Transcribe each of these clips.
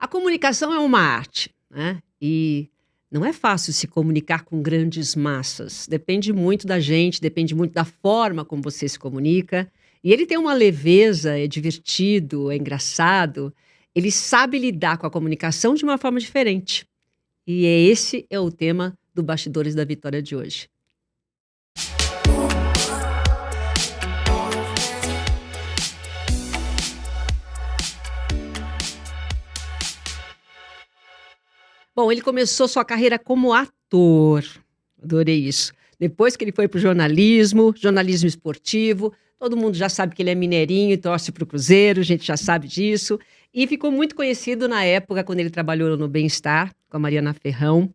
A comunicação é uma arte, né? E não é fácil se comunicar com grandes massas. Depende muito da gente, depende muito da forma como você se comunica. E ele tem uma leveza, é divertido, é engraçado. Ele sabe lidar com a comunicação de uma forma diferente. E esse é o tema do Bastidores da Vitória de hoje. Bom, ele começou sua carreira como ator. Adorei isso. Depois que ele foi para o jornalismo esportivo, todo mundo já sabe que ele é mineirinho e torce para o Cruzeiro, a gente já sabe disso. E ficou muito conhecido na época, quando ele trabalhou no Bem-Estar, com a Mariana Ferrão.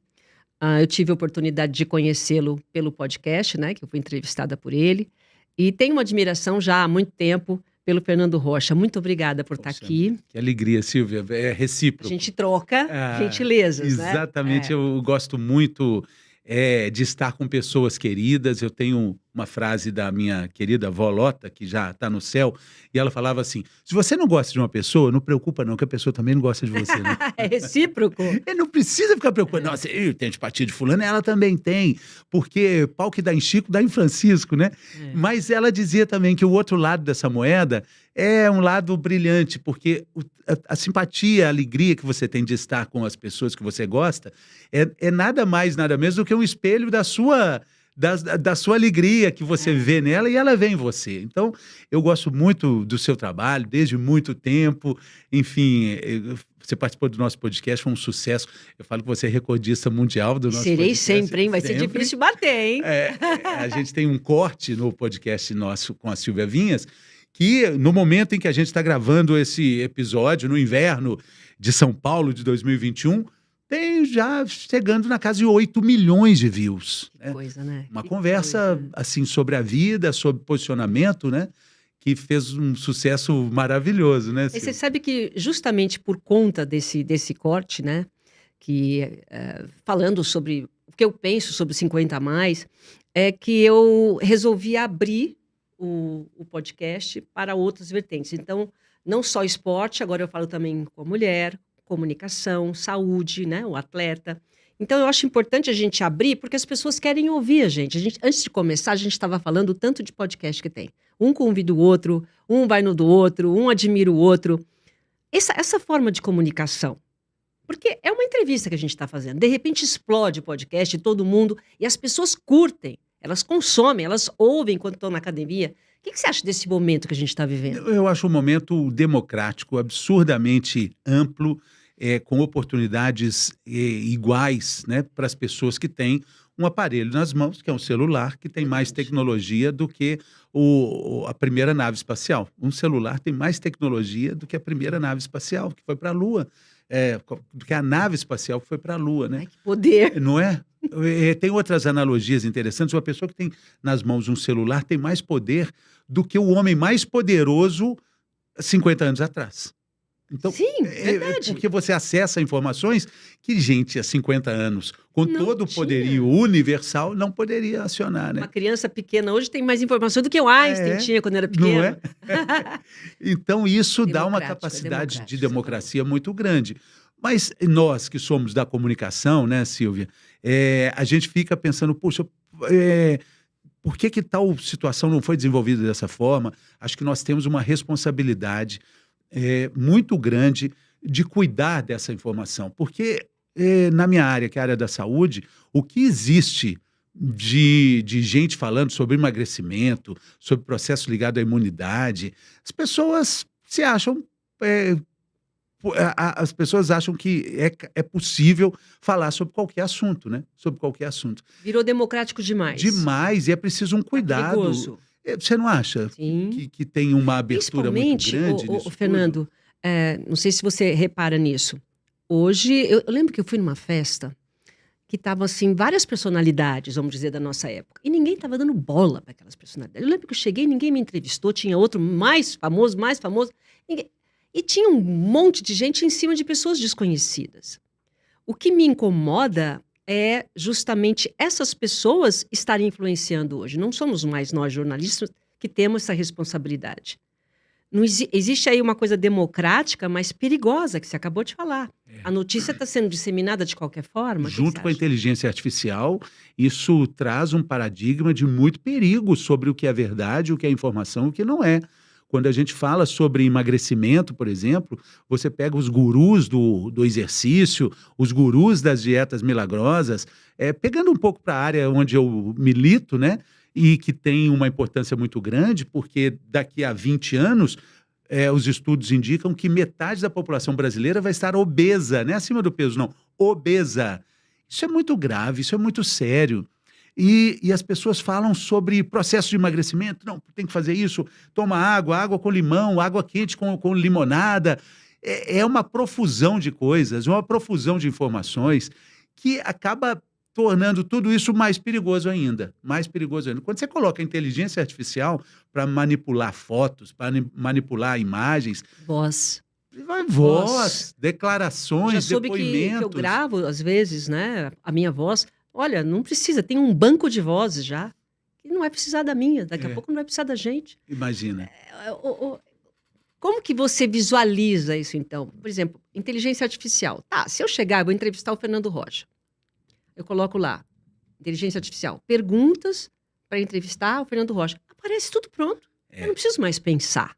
Eu tive a oportunidade de conhecê-lo pelo podcast, né, que eu fui entrevistada por ele. E tenho uma admiração já há muito tempo pelo Fernando Rocha. Muito obrigada por estar aqui. Que alegria, Silvia. É recíproco. A gente troca gentilezas, né? Exatamente. Eu gosto muito de estar com pessoas queridas. Eu tenho uma frase da minha querida avó Lota, que já está no céu, e ela falava assim: se você não gosta de uma pessoa, não preocupa não, que a pessoa também não gosta de você. Né? É recíproco. Não precisa ficar preocupado. Nossa, eu tenho antipatia de fulano, ela também tem, porque pau que dá em Chico, dá em Francisco, né? Mas ela dizia também que o outro lado dessa moeda é um lado brilhante, porque a simpatia, a alegria que você tem de estar com as pessoas que você gosta é nada mais, nada menos do que um espelho da sua alegria que você vê nela e ela vê em você. Então, eu gosto muito do seu trabalho, desde muito tempo. Enfim, você participou do nosso podcast, foi um sucesso. Eu falo que você é recordista mundial do nosso Serei podcast. Serei sempre, hein? Vai ser difícil bater, hein? A gente tem um corte no podcast nosso com a Silvia Vinhas, que no momento em que a gente está gravando esse episódio, no inverno de São Paulo de 2021, tem já chegando na casa de 8 milhões de views. Que coisa, né? Uma conversa assim, sobre a vida, sobre posicionamento, né? Que fez um sucesso maravilhoso, né? E você sabe que justamente por conta desse corte, né? Que falando sobre o que eu penso sobre 50 a mais, é que eu resolvi abrir o podcast para outras vertentes. Então, não só esporte, agora eu falo também com a mulher, comunicação, saúde, né, o atleta. Então, eu acho importante a gente abrir, porque as pessoas querem ouvir a gente. Antes de começar, a gente estava falando o tanto de podcast que tem. Um convida o outro, um vai no do outro, um admira o outro. Essa forma de comunicação, porque é uma entrevista que a gente está fazendo. De repente, explode o podcast, todo mundo, e as pessoas curtem, elas consomem, elas ouvem enquanto estão na academia. O que você acha desse momento que a gente está vivendo? Eu acho um momento democrático, absurdamente amplo, com oportunidades iguais, né, para as pessoas que têm um aparelho nas mãos, que é um celular, que tem mais tecnologia do que a primeira nave espacial. Um celular tem mais tecnologia do que a primeira nave espacial, que foi para a Lua. Do que a nave espacial que foi para a Lua, né? Ai, que poder! Não é? Tem outras analogias interessantes. Uma pessoa que tem nas mãos um celular tem mais poder do que o homem mais poderoso 50 anos atrás. Então, sim, verdade. Porque você acessa informações que gente há 50 anos, com não todo o tinha. poderio universal, não poderia acionar, né? Uma criança pequena hoje tem mais informação do que o Einstein tinha quando era pequeno. Não é? Então, isso dá uma capacidade de democracia muito grande. Mas nós que somos da comunicação, né, Silvia, a gente fica pensando, puxa, por que tal situação não foi desenvolvida dessa forma? Acho que nós temos uma responsabilidade muito grande de cuidar dessa informação, porque na minha área, que é a área da saúde, o que existe de gente falando sobre emagrecimento, sobre processo ligado à imunidade, as pessoas se acham... as pessoas acham que é possível falar sobre qualquer assunto, né? Sobre qualquer assunto. Virou democrático demais. Demais, e é preciso um cuidado. Perigoso. Você não acha que tem uma abertura muito grande nisso Fernando, não sei se você repara nisso. Hoje, eu lembro que eu fui numa festa que estavam, assim, várias personalidades, vamos dizer, da nossa época. E ninguém estava dando bola para aquelas personalidades. Eu lembro que eu cheguei, ninguém me entrevistou, tinha outro mais famoso. E tinha um monte de gente em cima de pessoas desconhecidas. O que me incomoda é justamente essas pessoas estarem influenciando hoje. Não somos mais nós, jornalistas, que temos essa responsabilidade. Não existe aí uma coisa democrática, mas perigosa, que você acabou de falar. A notícia está sendo disseminada de qualquer forma. Junto com a inteligência artificial, isso traz um paradigma de muito perigo sobre o que é verdade, o que é informação e o que não é. Quando a gente fala sobre emagrecimento, por exemplo, você pega os gurus do exercício, os gurus das dietas milagrosas, pegando um pouco para a área onde eu milito, né? E que tem uma importância muito grande, porque daqui a 20 anos, os estudos indicam que metade da população brasileira vai estar obesa, não é acima do peso, não, obesa. Isso é muito grave, isso é muito sério. E as pessoas falam sobre processo de emagrecimento, não, tem que fazer isso, toma água com limão, água quente com limonada. É uma profusão de coisas, uma profusão de informações que acaba tornando tudo isso mais perigoso ainda, mais perigoso ainda. Quando você coloca a inteligência artificial para manipular fotos, para manipular imagens... Voz, declarações, já soube depoimentos... que eu gravo, às vezes, né, a minha voz. Olha, não precisa, tem um banco de vozes já, que não vai precisar da minha, daqui a pouco não vai precisar da gente. Imagina. Como que você visualiza isso, então? Por exemplo, inteligência artificial. Tá, se eu chegar, eu vou entrevistar o Fernando Rocha. Eu coloco lá, inteligência artificial, perguntas para entrevistar o Fernando Rocha. Aparece tudo pronto. Eu não preciso mais pensar.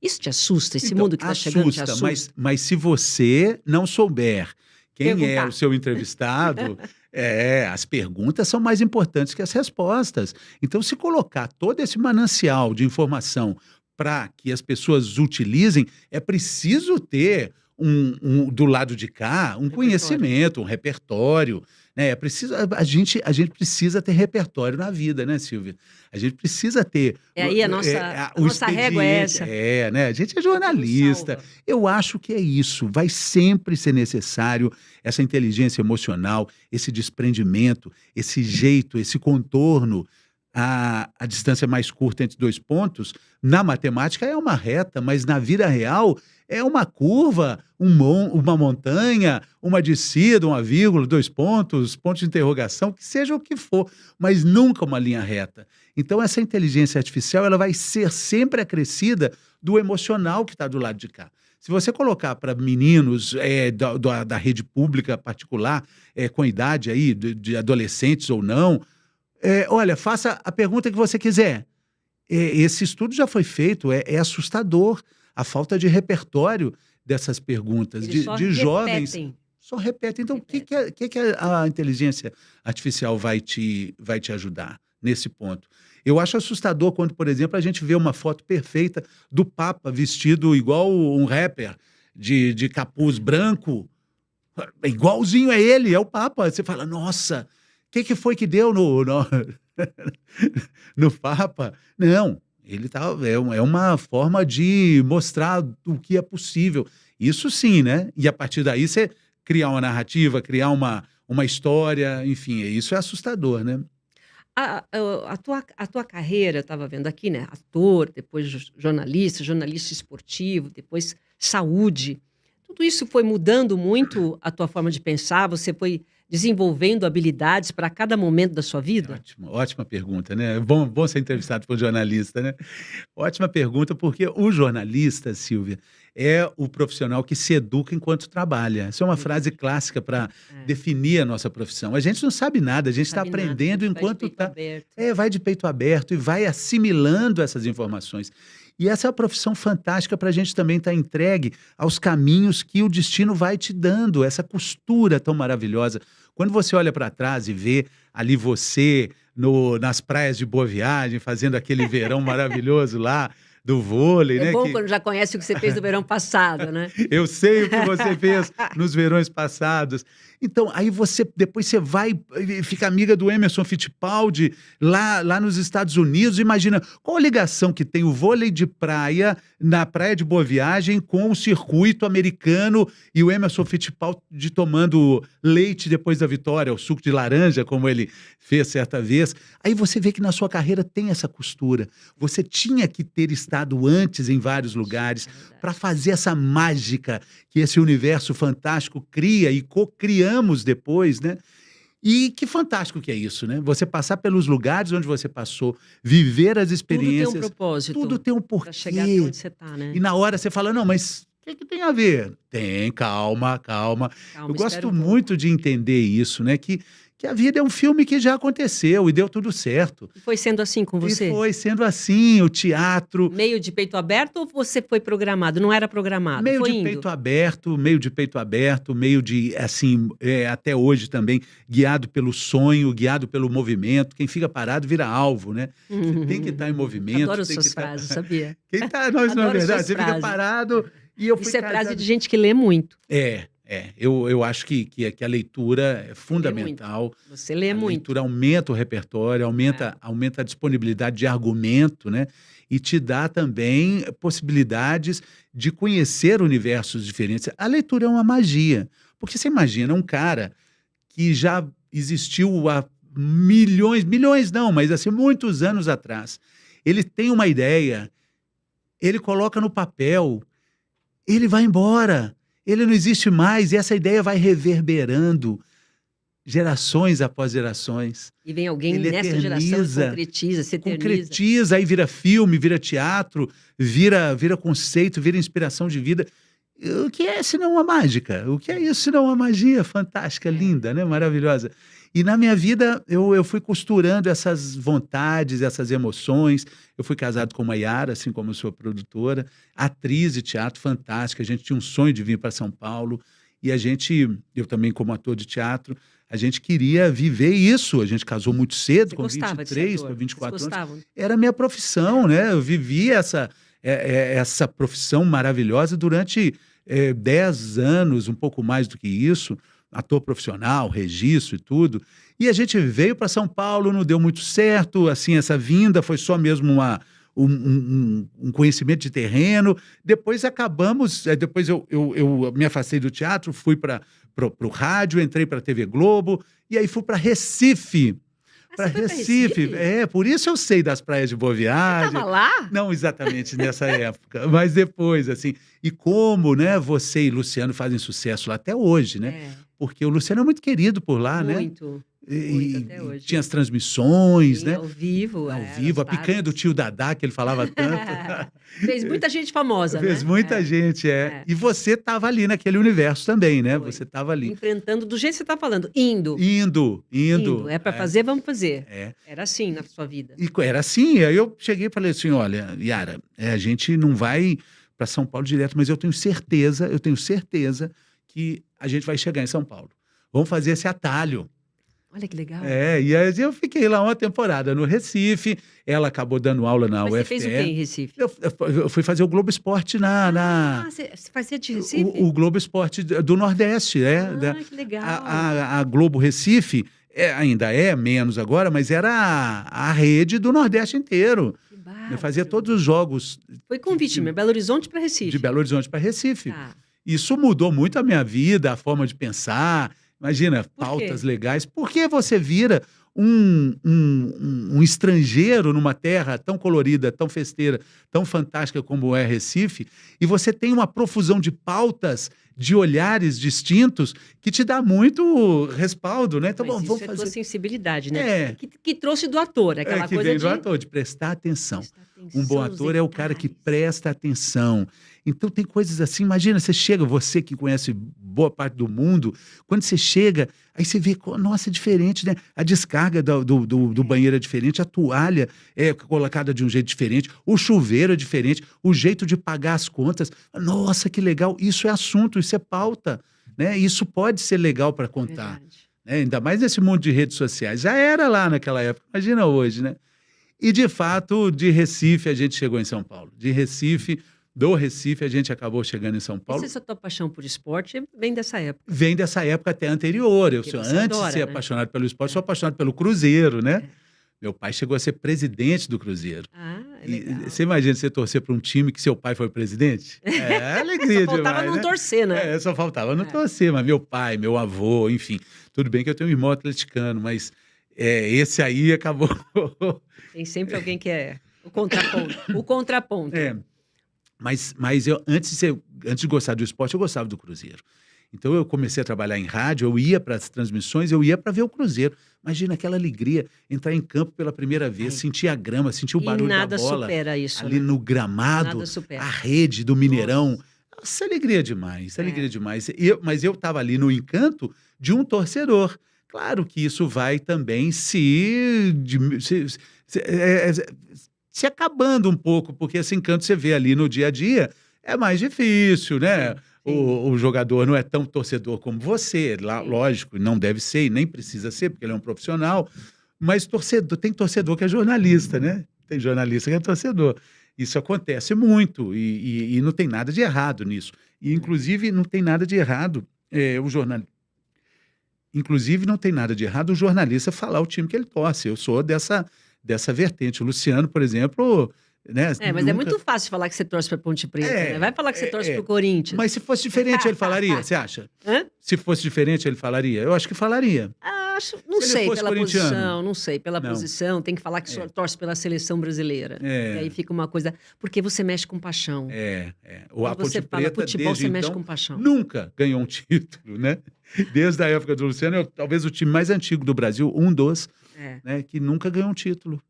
Isso te assusta? Esse mundo que está chegando te assusta? Mas se você não souber quem é o seu entrevistado, as perguntas são mais importantes que as respostas. Então, se colocar todo esse manancial de informação para que as pessoas utilizem, é preciso ter do lado de cá um conhecimento, um repertório. Né? A gente precisa ter repertório na vida, né, Silvia? A gente precisa ter... aí a nossa régua é essa. Né? A gente é jornalista. Eu acho que é isso. Vai sempre ser necessário essa inteligência emocional, esse desprendimento, esse jeito, esse contorno. A distância mais curta entre dois pontos, na matemática é uma reta, mas na vida real é uma curva, uma montanha, uma descida, uma vírgula, 2 pontos, ponto de interrogação, que seja o que for, mas nunca uma linha reta. Então essa inteligência artificial ela vai ser sempre acrescida do emocional que está do lado de cá. Se você colocar para meninos da rede pública particular, com idade aí, de adolescentes ou não, olha, faça a pergunta que você quiser. Esse estudo já foi feito, é assustador a falta de repertório dessas perguntas, de jovens. Só repetem. Então, o que a inteligência artificial vai te ajudar nesse ponto? Eu acho assustador quando, por exemplo, a gente vê uma foto perfeita do Papa vestido igual um rapper, de capuz branco, igualzinho a ele, é o Papa. Você fala, nossa... O que foi que deu no Papa? Não, ele é uma forma de mostrar o que é possível. Isso sim, né? E a partir daí você criar uma narrativa, criar uma história, enfim, isso é assustador, né? A tua carreira, eu estava vendo aqui, né? Ator, depois jornalista esportivo, depois saúde. Tudo isso foi mudando muito a tua forma de pensar? Você foi desenvolvendo habilidades para cada momento da sua vida? Ótima pergunta, né? Bom ser entrevistado por jornalista, né? Ótima pergunta, porque o jornalista, Silvia, é o profissional que se educa enquanto trabalha. Essa é uma frase clássica para definir a nossa profissão. A gente não sabe nada, a gente está aprendendo enquanto está... vai de peito aberto e vai assimilando essas informações. E essa é uma profissão fantástica para a gente também estar entregue aos caminhos que o destino vai te dando, essa costura tão maravilhosa. Quando você olha para trás e vê ali você nas praias de Boa Viagem, fazendo aquele verão maravilhoso lá, do vôlei, né? É bom quando já conhece o que você fez no verão passado, né? Eu sei o que você fez nos verões passados. Então, aí depois você vai e fica amiga do Emerson Fittipaldi lá nos Estados Unidos. Imagina, qual a ligação que tem o vôlei de praia na praia de Boa Viagem com o circuito americano e o Emerson Fittipaldi tomando leite depois da vitória, o suco de laranja, como ele fez certa vez. Aí você vê que na sua carreira tem essa costura. Você tinha que ter estado antes em vários lugares para fazer essa mágica que esse universo fantástico cria e co-criamos depois, né? E que fantástico que é isso, né? Você passar pelos lugares onde você passou, viver as experiências. Tudo tem um propósito. Tudo tem um porquê. Para chegar até onde você está, né? E na hora você fala, não, mas o que tem a ver? Tem, calma. Eu gosto muito de entender isso, né? Que a vida é um filme que já aconteceu e deu tudo certo. E foi sendo assim com você? E foi sendo assim, o teatro... Meio de peito aberto ou você foi programado? Não era programado? Meio foi de indo? peito aberto, meio de, assim, até hoje também, guiado pelo sonho, guiado pelo movimento. Quem fica parado vira alvo, né? Você tem que estar em movimento. Adoro suas frases, sabia? Quem tá, não é verdade, você fica parado... E eu fui Isso é frase de gente que lê muito. Eu acho que a leitura é fundamental. Você lê muito. A leitura aumenta o repertório, aumenta a disponibilidade de argumento, né? E te dá também possibilidades de conhecer universos diferentes. A leitura é uma magia. Porque você imagina um cara que já existiu há milhões não, mas assim, muitos anos atrás. Ele tem uma ideia, ele coloca no papel, ele vai embora. Ele não existe mais e essa ideia vai reverberando gerações após gerações. E vem alguém nessa geração que concretiza, se eterniza. Concretiza, aí vira filme, vira teatro, vira conceito, vira inspiração de vida. O que é senão uma mágica? O que é isso senão uma magia fantástica, linda, né? Maravilhosa. E na minha vida, eu fui costurando essas vontades, essas emoções. Eu fui casado com uma Yara, assim como eu sou produtora, atriz de teatro fantástica. A gente tinha um sonho de vir para São Paulo. E eu também como ator de teatro, a gente queria viver isso. A gente casou muito cedo, com 23 para 24 anos. Era a minha profissão, né? Eu vivi essa profissão maravilhosa durante 10 anos, um pouco mais do que isso. Ator profissional, registro e tudo. E a gente veio para São Paulo, não deu muito certo, assim, essa vinda foi só mesmo um conhecimento de terreno. Depois depois eu me afastei do teatro, fui para o rádio, entrei para a TV Globo, e aí fui para Recife. Para Recife. Por isso eu sei das praias de Boa Viagem. Você estava lá? Não exatamente nessa época, mas depois, assim. E como, né, você e Luciano fazem sucesso lá até hoje, né? Porque o Luciano é muito querido por lá, né? Muito até hoje. Tinha as transmissões, né? Ao vivo. Ao vivo, a picanha do tio Dadá, que ele falava tanto. Fez muita gente famosa, Fez muita gente, E você estava ali naquele universo também, né? Você estava ali. Enfrentando do jeito que você está falando, indo. É para fazer, vamos fazer. Era assim na sua vida. E era assim, aí eu cheguei e falei assim, olha, Yara, a gente não vai para São Paulo direto, mas eu tenho certeza que a gente vai chegar em São Paulo. Vamos fazer esse atalho. Olha que legal. E aí eu fiquei lá uma temporada no Recife, ela acabou dando aula na UFPE. Você fez o quê em Recife? Eu fui fazer o Globo Esporte você fazia de Recife? O Globo Esporte do Nordeste, que legal. A Globo Recife ainda é menos agora, mas era a rede do Nordeste inteiro. Que bárbaro. Eu fazia todos os jogos. Foi convite, de Belo Horizonte para Recife. De Belo Horizonte para Recife. Isso mudou muito a minha vida, a forma de pensar. Imagina, pautas legais. Por que você vira um estrangeiro numa terra tão colorida, tão festeira, tão fantástica como é Recife, e você tem uma profusão de pautas, de olhares distintos, que te dá muito respaldo, né? Então, vamos fazer. Tua sensibilidade, né? Que trouxe do ator, aquela que coisa vem do ator, de prestar atenção. Um bom ator é o cara que presta atenção. Então tem coisas assim, imagina, você que conhece boa parte do mundo, quando você chega, aí você vê, nossa, é diferente, né? A descarga do banheiro é diferente, a toalha é colocada de um jeito diferente, o chuveiro é diferente, o jeito de pagar as contas. Nossa, que legal, isso é assunto, isso é pauta, né? Isso pode ser legal para contar. Né? Ainda mais nesse mundo de redes sociais. Já era lá naquela época, imagina hoje, né? E, de fato, de Recife a gente chegou em São Paulo. Do Recife a gente acabou chegando em São Paulo. Essa tua paixão por esporte vem dessa época? Vem dessa época até anterior. Antes de ser apaixonado pelo esporte, sou apaixonado pelo Cruzeiro, né? Meu pai chegou a ser presidente do Cruzeiro. Legal. E você imagina você torcer para um time que seu pai foi presidente? Alegria demais, Só faltava não torcer, né? Só faltava não torcer, mas meu pai, meu avô, enfim. Tudo bem que eu tenho um irmão atleticano, mas esse aí acabou... Tem sempre alguém que é o contraponto. O contraponto. Mas eu, antes de gostar do esporte, eu gostava do Cruzeiro. Então eu comecei a trabalhar em rádio, eu ia para as transmissões, eu ia para ver o Cruzeiro. Imagina aquela alegria, entrar em campo pela primeira vez, sentir a grama, sentir o barulho da bola. E nada supera isso, ali no gramado, a rede do Mineirão. Nossa, alegria demais, alegria demais. Mas eu estava ali no encanto de um torcedor. Claro que isso vai também se acabando um pouco, porque esse encanto você vê ali no dia a dia é mais difícil, né? O jogador não é tão torcedor como você, lógico, não deve ser e nem precisa ser, porque ele é um profissional, mas tem torcedor que é jornalista, né? Tem jornalista que é torcedor. Isso acontece muito e não tem nada de errado nisso. E, inclusive, não tem nada de errado Inclusive, não tem nada de errado o jornalista falar o time que ele torce. Eu sou dessa vertente. O Luciano, por exemplo... Né? Mas é muito fácil falar que você torce para Ponte Preta, né? Vai falar que você torce para o Corinthians. Mas se fosse diferente, ele falaria, você acha? Se fosse diferente, ele falaria? Eu acho que falaria. Não sei pela posição, tem que falar que torce pela seleção brasileira. E aí fica uma coisa... Porque você mexe com paixão. A Ponte Preta, futebol, você mexe com paixão. Nunca ganhou um título, né? Desde a época do Luciano, talvez o time mais antigo do Brasil, um dos, né, que nunca ganhou um título.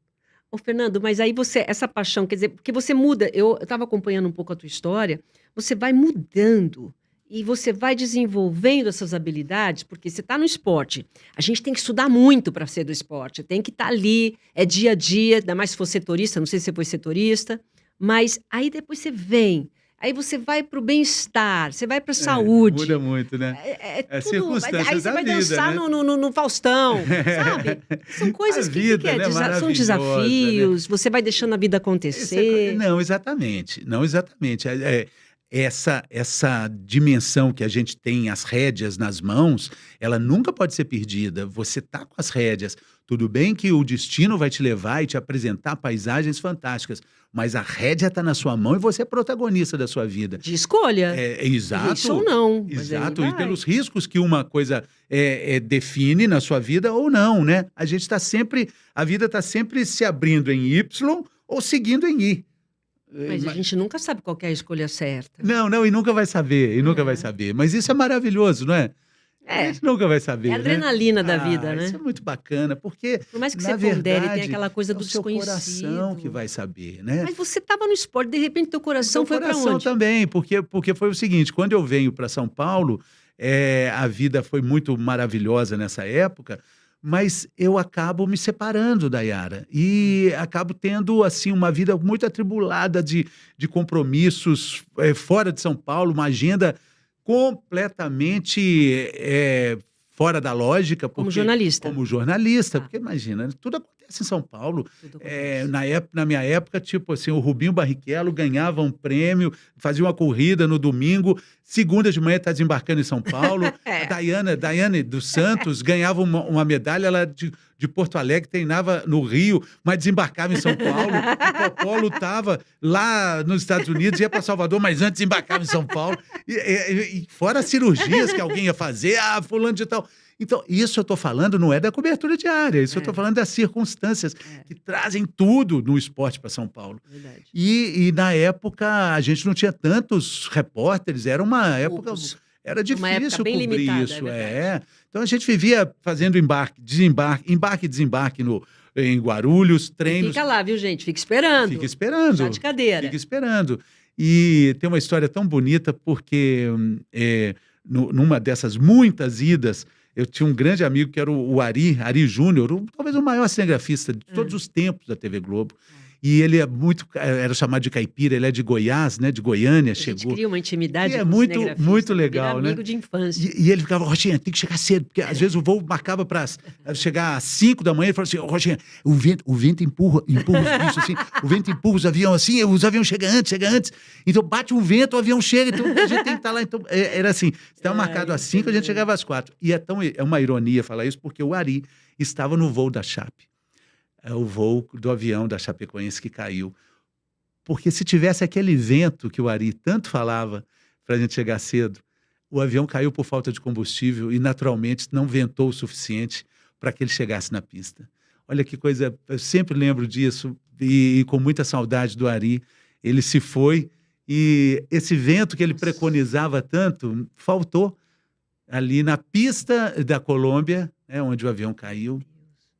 Ô, Fernando, mas aí essa paixão, quer dizer, porque você muda, eu estava acompanhando um pouco a tua história, você vai mudando e você vai desenvolvendo essas habilidades, porque você está no esporte. A gente tem que estudar muito para ser do esporte, tem que estar ali, é dia a dia, ainda mais se for setorista, não sei se você foi setorista, mas aí depois você vem... Aí você vai para o bem-estar, você vai para a saúde. Muda muito, né? Circunstâncias aí você vai vida, dançar né? no Faustão, sabe? São coisas que né? são desafios, né? Você vai deixando a vida acontecer. Não, exatamente. Essa dimensão que a gente tem, as rédeas nas mãos, ela nunca pode ser perdida. Você está com as rédeas. Tudo bem que o destino vai te levar e te apresentar paisagens fantásticas, mas a rédea está na sua mão e você é protagonista da sua vida. De escolha. Exato. Isso ou não. Exato. E pelos riscos que uma coisa define na sua vida ou não, né? A vida está sempre se abrindo em Y ou seguindo em I. Mas a gente nunca sabe qual é a escolha certa. Não, e nunca vai saber, vai saber. Mas isso é maravilhoso, não é? A gente nunca vai saber. É a adrenalina da vida, né? Isso é muito bacana, porque, por mais que você pondere, tem aquela coisa do desconhecido. É o seu coração que vai saber, né? Mas você estava no esporte, de repente teu coração foi para onde? Meu coração também, porque foi o seguinte, quando eu venho para São Paulo, a vida foi muito maravilhosa nessa época, mas eu acabo me separando da Yara e acabo tendo assim uma vida muito atribulada de compromissos fora de São Paulo, uma agenda completamente fora da lógica. Como jornalista. Porque imagina, tudo acontece em São Paulo. Na minha época, tipo assim, o Rubinho Barrichello ganhava um prêmio, fazia uma corrida no domingo, segunda de manhã está desembarcando em São Paulo. A Daiane dos Santos ganhava uma medalha, ela de Porto Alegre, treinava no Rio, mas desembarcava em São Paulo. O Popolo estava lá nos Estados Unidos, ia para Salvador, mas antes desembarcava em São Paulo. E fora as cirurgias que alguém ia fazer, fulano de tal. Então, isso eu estou falando não é da cobertura diária, isso eu estou falando das circunstâncias que trazem tudo no esporte para São Paulo. Verdade. E na época a gente não tinha tantos repórteres, era uma época... Era difícil cobrir limitada, isso. Então a gente vivia fazendo embarque e desembarque em Guarulhos, treinos. Fica lá, viu, gente? Fica esperando. Já de cadeira. Fica esperando. E tem uma história tão bonita, porque numa dessas muitas idas, eu tinha um grande amigo que era o Ari Júnior, talvez o maior cinegrafista de todos os tempos da TV Globo. E ele era chamado de caipira, ele é de Goiás, né? De Goiânia, chegou. A gente cria uma intimidade com muito legal, né? Amigo de infância. E ele ficava, Rochinha, tem que chegar cedo, porque às vezes o voo marcava para chegar às 5 da manhã, ele falou assim, Rochinha, o vento empurra os bichos assim, o vento empurra os aviões assim, os aviões chegam antes. Então bate um vento, o avião chega, então a gente tem que estar lá. Então era assim, estava marcado às 5, a gente chegava às 4. E é uma ironia falar isso, porque o Ari estava no voo da Chape. O voo do avião da Chapecoense que caiu. Porque se tivesse aquele vento que o Ari tanto falava para a gente chegar cedo, o avião caiu por falta de combustível e, naturalmente, não ventou o suficiente para que ele chegasse na pista. Olha que coisa, eu sempre lembro disso e com muita saudade do Ari. Ele se foi e esse vento que ele preconizava tanto faltou. ali na pista da Colômbia, onde o avião caiu,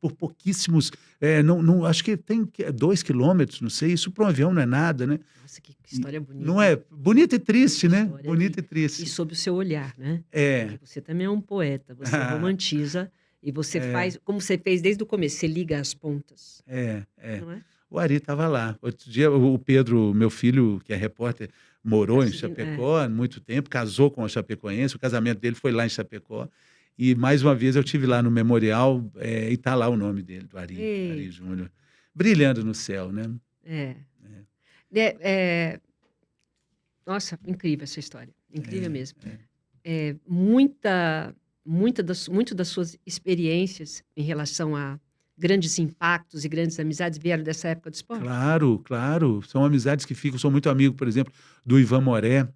por pouquíssimos, acho que tem 2 quilômetros, não sei, isso para um avião não é nada, né? Nossa, que história bonita. Não é? Bonita e triste, né? Bonita e triste. E sob o seu olhar, né? É. Porque você também é um poeta, você romantiza e você faz, como você fez desde o começo, você liga as pontas. Não é? O Ari estava lá. Outro dia, o Pedro, meu filho, que é repórter, morou em Chapecó há muito tempo, casou com uma chapecoense, o casamento dele foi lá em Chapecó. E, mais uma vez, eu estive lá no memorial e está lá o nome dele, do Ari Júnior. Brilhando no céu, né? Nossa, incrível essa história. Incrível mesmo. Muito das suas experiências em relação a grandes impactos e grandes amizades vieram dessa época do esporte? Claro, claro. São amizades que ficam. Sou muito amigo, por exemplo, do Ivan Moré.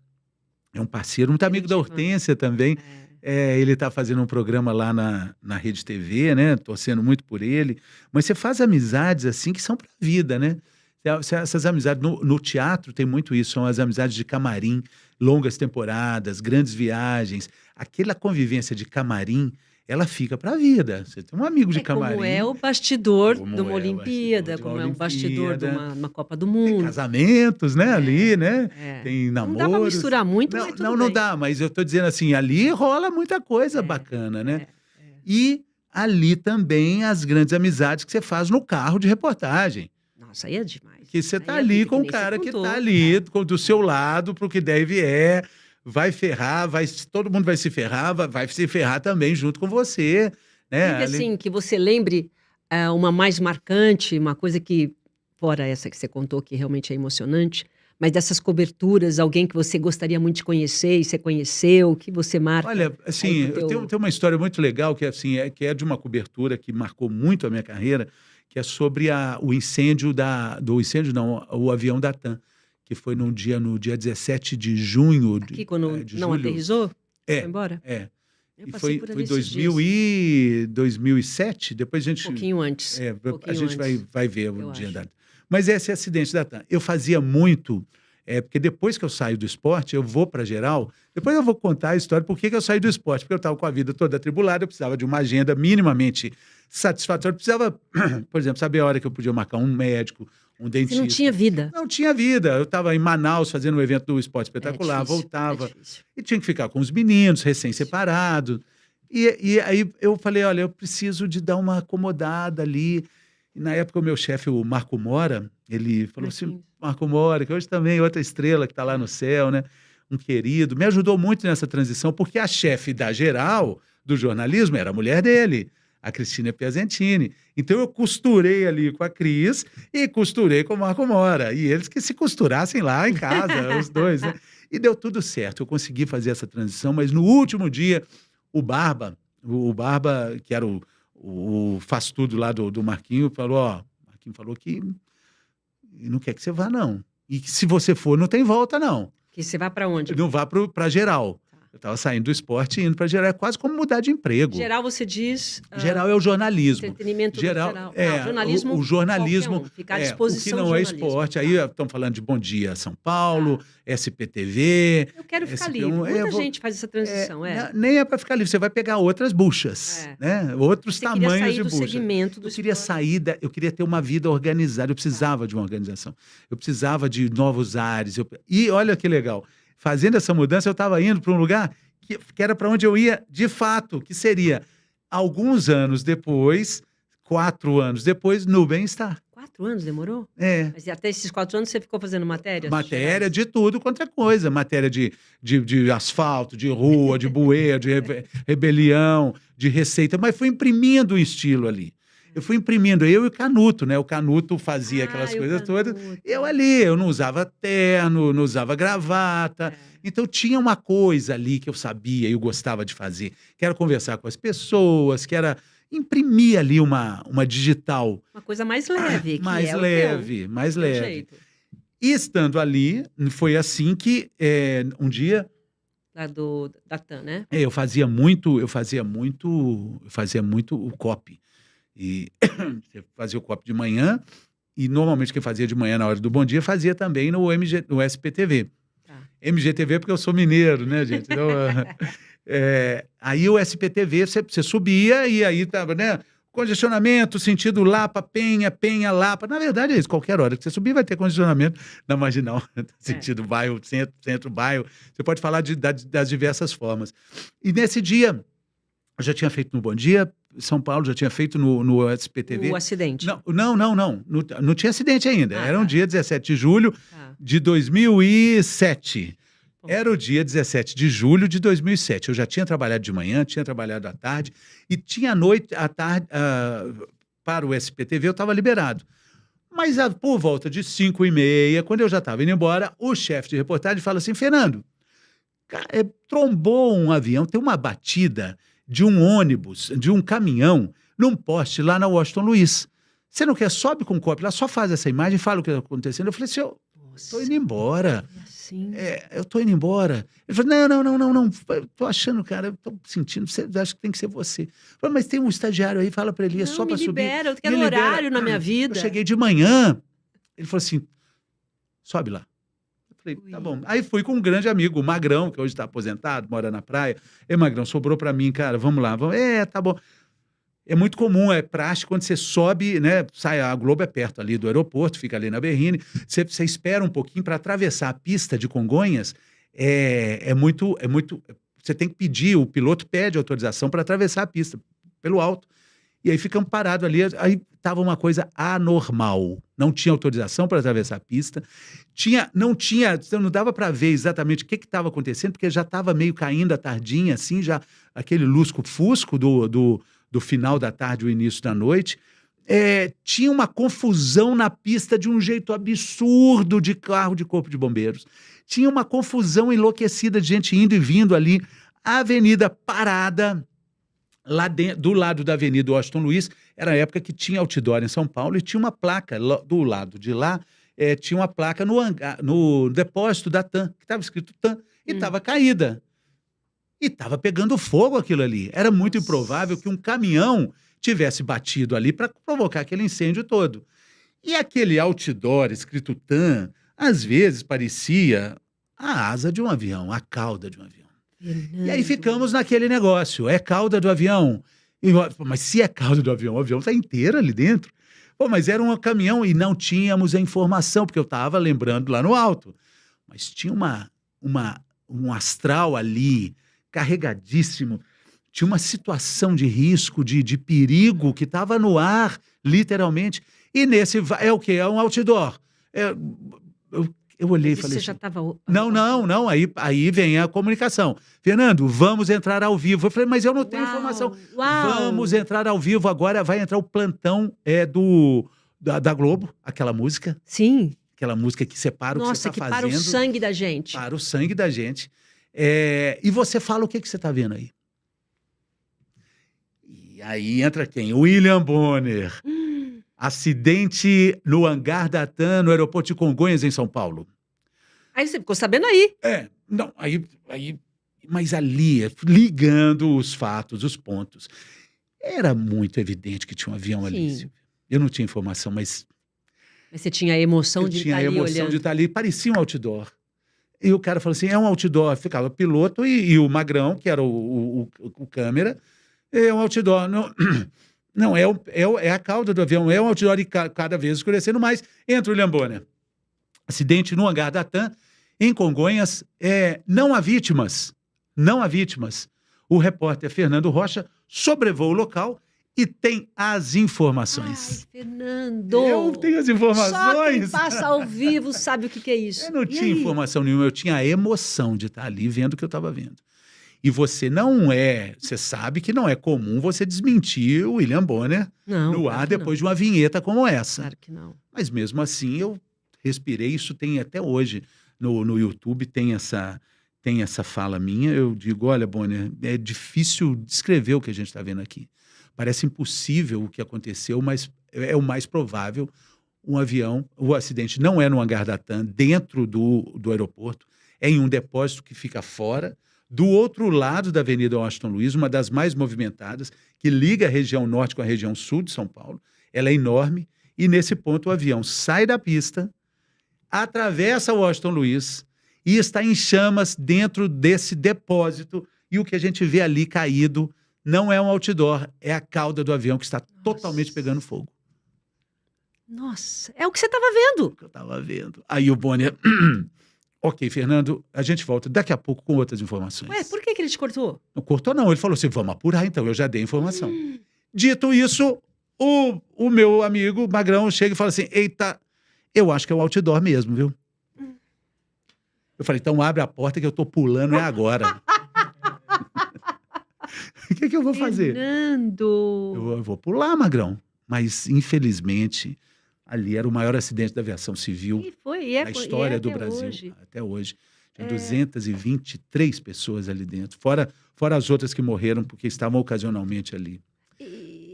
É um parceiro, muito amigo da Hortência também. Ele está fazendo um programa lá na Rede TV, né? Torcendo muito por ele. Mas você faz amizades assim que são para a vida, né? Essas amizades, no teatro tem muito isso, são as amizades de camarim, longas temporadas, grandes viagens. Aquela convivência de camarim, ela fica para a vida. Você tem um amigo de camarim. Como é o bastidor de uma Olimpíada, como é o bastidor de uma Copa do Mundo. Tem casamentos, né, ali, né? Tem namoros. Não dá para misturar muito, mas tudo bem. Não dá, mas eu estou dizendo assim, ali rola muita coisa bacana, né? E ali também as grandes amizades que você faz no carro de reportagem. Nossa, aí é demais. Que você está ali com o cara que está ali, do seu lado, para o que deve vai ferrar, todo mundo vai se ferrar também junto com você. Né? Assim, que você lembre uma mais marcante, uma coisa que, fora essa que você contou, que realmente é emocionante, mas dessas coberturas, alguém que você gostaria muito de conhecer e você conheceu, que você marca? Olha, assim, eu tenho uma história muito legal, que, assim, que é de uma cobertura que marcou muito a minha carreira, que é sobre o incêndio o avião da TAM, que foi no dia 17 de junho. Aqui, quando de não julho. Aterrissou? Foi embora? E foi 2007, depois a gente... Um pouquinho antes. A gente vai ver o dia da... Mas esse acidente da TAM, eu fazia muito... porque depois que eu saio do esporte, eu vou para geral. Depois eu vou contar a história por que eu saí do esporte. Porque eu estava com a vida toda atribulada, eu precisava de uma agenda minimamente satisfatória. Eu precisava, por exemplo, saber a hora que eu podia marcar um médico, um dentista. Você não tinha vida. Não tinha vida. Eu estava em Manaus fazendo um evento do Esporte Espetacular, voltava. E tinha que ficar com os meninos, recém-separados. E aí eu falei, olha, eu preciso de dar uma acomodada ali. E na época o meu chefe, o Marco Mora, ele falou assim, Marco Mora, que hoje também é outra estrela que está lá no céu, né? Um querido, me ajudou muito nessa transição, porque a chefe da geral do jornalismo era a mulher dele, a Cristina Piacentini. Então eu costurei ali com a Cris e costurei com o Marco Mora. E eles que se costurassem lá em casa, os dois, né? E deu tudo certo, eu consegui fazer essa transição, mas no último dia, o Barba, que era o faz-tudo lá do Marquinho, Marquinho falou que não quer que você vá, não. E que se você for, não tem volta, não. Que você vá para onde? Não vá para geral. Eu estava saindo do esporte e indo para geral. É quase como mudar de emprego. Geral, você diz... Geral é o jornalismo. Entretenimento geral. Jornalismo. O jornalismo. Ficar à disposição. O que não é esporte. Aí estão falando de Bom Dia São Paulo, SPTV. Eu quero ficar livre. Muita gente faz essa transição. Nem é para ficar livre. Você vai pegar outras buchas, né? Outros tamanhos de bucha. Segmento do Eu queria ter uma vida organizada. Eu precisava de uma organização. Eu precisava de novos ares. E olha que legal. Fazendo essa mudança, eu estava indo para um lugar que era para onde eu ia de fato, que seria, alguns anos depois, 4 anos depois, no Bem-Estar. 4 anos demorou? Mas até esses 4 anos você ficou fazendo matérias? Matéria de tudo quanto é coisa. Matéria de asfalto, de rua, de bueiro, de rebelião, de receita. Mas fui imprimindo um estilo ali. Eu fui imprimindo, eu e o Canuto, né? O Canuto fazia aquelas coisas todas. Eu não usava terno, não usava gravata. Então tinha uma coisa ali que eu sabia e eu gostava de fazer, que era conversar com as pessoas, que era imprimir ali uma digital. Uma coisa mais leve. Mais leve. E estando ali, foi assim que um dia... Da TAM, né? Eu fazia muito o copy. E você fazia o copy de manhã, e normalmente quem fazia de manhã na hora do Bom Dia, fazia também no SPTV. MGTV porque eu sou mineiro, né, gente? Então, Aí o SPTV, você subia e aí tava, né? Congestionamento, sentido Lapa, Penha, Penha, Lapa. Na verdade é isso, qualquer hora que você subir vai ter congestionamento na Marginal, sentido bairro, centro, bairro. Você pode falar das diversas formas. E nesse dia, eu já tinha feito no Bom Dia, São Paulo, já tinha feito no SPTV. O acidente. Não tinha acidente ainda. Era um dia 17 de julho de 2007. Era o dia 17 de julho de 2007. Eu já tinha trabalhado de manhã, tinha trabalhado à tarde, e tinha à tarde, para o SPTV, eu estava liberado. Mas por volta de 5h30, quando eu já estava indo embora, o chefe de reportagem fala assim, Fernando, trombou um avião, tem uma batida de um ônibus, de um caminhão, num poste lá na Washington Luiz. Você não quer? Sobe com o copo lá, só faz essa imagem, fala o que está acontecendo. Eu falei assim, estou indo embora. Eu tô indo embora. Ele falou, não, tô achando, cara, eu tô sentindo, acho que tem que ser você. Eu falei, mas tem um estagiário aí, fala pra ele, é só pra subir. Eu quero horário na minha vida. Eu cheguei de manhã, ele falou assim, sobe lá. Eu falei, tá bom. Aí fui com um grande amigo, o Magrão, que hoje tá aposentado, mora na praia. Magrão, sobrou pra mim, cara, vamos lá. Tá bom. É muito comum, é praxe, quando você sobe, né, a Globo é perto ali do aeroporto, fica ali na Berrini, você espera um pouquinho para atravessar a pista de Congonhas, é muito, você tem que pedir, o piloto pede autorização para atravessar a pista, pelo alto, e aí ficamos parados ali, aí estava uma coisa anormal, não tinha autorização para atravessar a pista, não dava para ver exatamente o que estava acontecendo, porque já estava meio caindo a tardinha, assim, já aquele lusco-fusco do final da tarde, o início da noite, tinha uma confusão na pista de um jeito absurdo de carro de corpo de bombeiros. Tinha uma confusão enlouquecida de gente indo e vindo ali. A avenida parada, lá do lado da Avenida Washington Luiz, era a época que tinha outdoor em São Paulo e tinha uma placa do lado de lá, tinha uma placa no depósito da TAM, que estava escrito TAM, e estava caída. E estava pegando fogo aquilo ali. Era muito improvável que um caminhão tivesse batido ali para provocar aquele incêndio todo. E aquele outdoor escrito TAM, às vezes parecia a asa de um avião, a cauda de um avião. E aí ficamos naquele negócio, é cauda do avião. Mas se é cauda do avião, o avião está inteiro ali dentro. Mas era um caminhão e não tínhamos a informação, porque eu estava lembrando lá no alto. Mas tinha um astral ali, carregadíssimo, tinha uma situação de risco, de perigo que estava no ar, literalmente, e nesse, é o quê? É um outdoor. Eu olhei e falei... Você já estava... Não, aí vem a comunicação. Fernando, vamos entrar ao vivo. Eu falei, mas eu não tenho informação. Vamos entrar ao vivo, agora vai entrar o plantão da Globo, aquela música. Sim. Aquela música que separa o que você está fazendo. Para o sangue da gente. Para o sangue da gente. E você fala o que você está vendo aí. E aí entra quem? William Bonner. Acidente no hangar da TAM, no aeroporto de Congonhas, em São Paulo. Aí você ficou sabendo aí. Mas ali, ligando os fatos, os pontos, era muito evidente que tinha um avião ali. Eu não tinha informação, mas você tinha a emoção de estar ali olhando. Eu tinha a emoção de estar ali, parecia um outdoor. E o cara falou assim, é um outdoor. Ficava o piloto e o Magrão, que era o câmera, é um outdoor. Não, é a cauda do avião, é um outdoor e cada vez escurecendo mais. Entra o William Bonner. Acidente no hangar da TAM, em Congonhas. Não há vítimas. O repórter Fernando Rocha sobrevoa o local e tem as informações. Ai, Fernando! Eu tenho as informações. Só quem passa ao vivo sabe o que é isso. Eu não tinha informação nenhuma, eu tinha a emoção de estar ali vendo o que eu estava vendo. E você sabe que não é comum você desmentir o William Bonner no ar depois de uma vinheta como essa. Claro que não. Mas mesmo assim eu respirei, isso tem até hoje no YouTube, tem essa fala minha, eu digo, olha, Bonner, é difícil descrever o que a gente está vendo aqui. Parece impossível o que aconteceu, mas é o mais provável. O acidente não é no hangar da TAM, dentro do aeroporto, é em um depósito que fica fora, do outro lado da Avenida Washington Luiz, uma das mais movimentadas, que liga a região norte com a região sul de São Paulo. Ela é enorme, e nesse ponto o avião sai da pista, atravessa Washington Luiz e está em chamas dentro desse depósito E o que a gente vê ali caído não é um outdoor, é a cauda do avião que está totalmente pegando fogo. Nossa, é o que você estava vendo. O que eu estava vendo. Aí o Bonner... Ok, Fernando, a gente volta daqui a pouco com outras informações. Ué, por que ele te cortou? Não cortou não, ele falou assim, vamos apurar então, eu já dei a informação. Dito isso, o meu amigo Magrão chega e fala assim, eita, eu acho que é o outdoor mesmo, viu? Eu falei, então abre a porta que eu tô pulando, é agora. O que eu vou fazer? Fernando! Eu vou pular, Magrão. Mas, infelizmente, ali era o maior acidente da aviação civil da história do Brasil. Hoje. Até hoje. Tinha 223 pessoas ali dentro, fora as outras que morreram porque estavam ocasionalmente ali.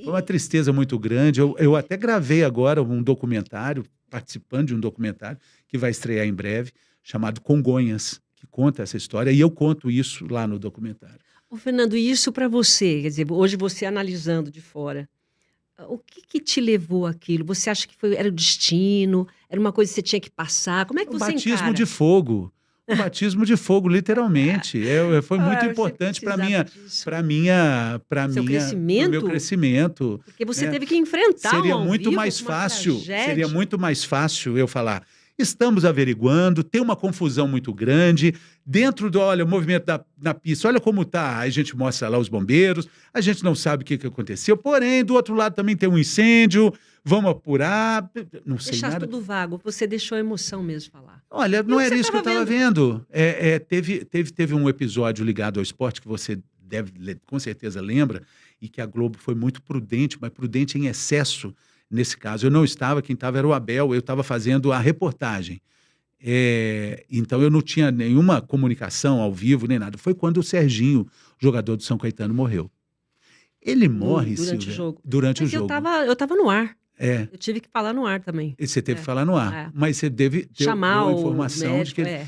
Foi uma tristeza muito grande. Eu até gravei agora um documentário, participando de um documentário, que vai estrear em breve, chamado Congonhas, que conta essa história, e eu conto isso lá no documentário. Ô, Fernando, isso para você, quer dizer, hoje você analisando de fora, o que te levou àquilo? Você acha que era o destino? Era uma coisa que você tinha que passar? Como é que você encara? Batismo de fogo. O batismo de fogo, literalmente. Foi muito importante para meu crescimento. Porque você teve que enfrentar seria muito mais fácil. Seria muito mais fácil eu falar. Estamos averiguando, tem uma confusão muito grande. Dentro o movimento na pista, olha como está. A gente mostra lá os bombeiros, a gente não sabe o que aconteceu. Porém, do outro lado também tem um incêndio, vamos apurar. Não sei nada. Deixar tudo vago, você deixou a emoção mesmo falar. Olha, não era isso que eu estava vendo. Teve um episódio ligado ao esporte que você com certeza lembra, e que a Globo foi muito prudente, mas prudente em excesso. Nesse caso, eu não estava, quem estava era o Abel, eu estava fazendo a reportagem. Então, eu não tinha nenhuma comunicação ao vivo, nem nada. Foi quando o Serginho, jogador do São Caetano, morreu. Ele morre, durante o jogo. Durante o jogo. Eu estava no ar. Eu tive que falar no ar também. E você teve que falar no ar. Mas você deu chamar a informação médico, de que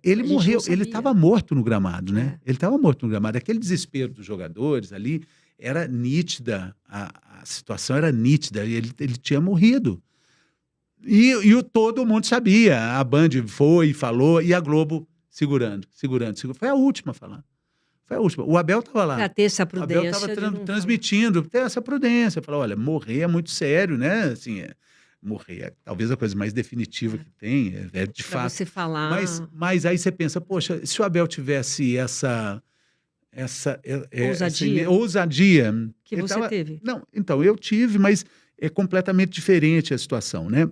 ele morreu, ele estava morto no gramado, né? Ele estava morto no gramado. Aquele desespero dos jogadores ali era nítida, a situação era nítida, ele tinha morrido. E todo mundo sabia, a Band foi e falou, e a Globo segurando. Foi a última a falar. Foi a última. O Abel estava lá. Para ter essa prudência. O Abel estava transmitindo, ter essa prudência. Falou, olha, morrer é muito sério, né? Assim, morrer é talvez a coisa mais definitiva que tem, de fato. Para você falar... Mas aí você pensa, poxa, se o Abel tivesse essa ousadia que você teve. Não, então, eu tive, mas é completamente diferente a situação, né?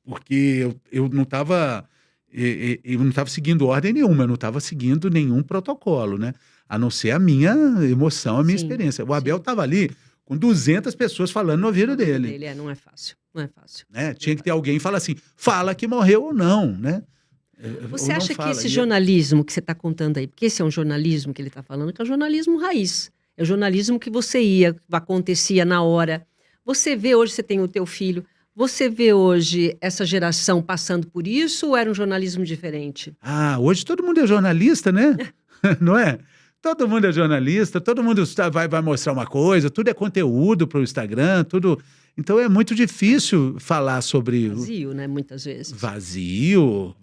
Porque eu não estava seguindo ordem nenhuma, eu não estava seguindo nenhum protocolo, né? A não ser a minha emoção, a minha experiência. O Abel estava ali com 200 pessoas falando no ouvido dele. Não é fácil, não é fácil. Né? Tinha que ter alguém que fala assim, fala que morreu ou não, né? Você acha que esse jornalismo que você está contando aí, porque esse é um jornalismo que ele está falando, que é o jornalismo raiz, é o jornalismo que você acontecia na hora. Você vê hoje, você tem o teu filho, você vê hoje essa geração passando por isso ou era um jornalismo diferente? Hoje todo mundo é jornalista, né? Não é? Todo mundo é jornalista, todo mundo vai mostrar uma coisa, tudo é conteúdo para o Instagram, tudo... Então é muito difícil falar sobre... Vazio, né? Muitas vezes. Vazio.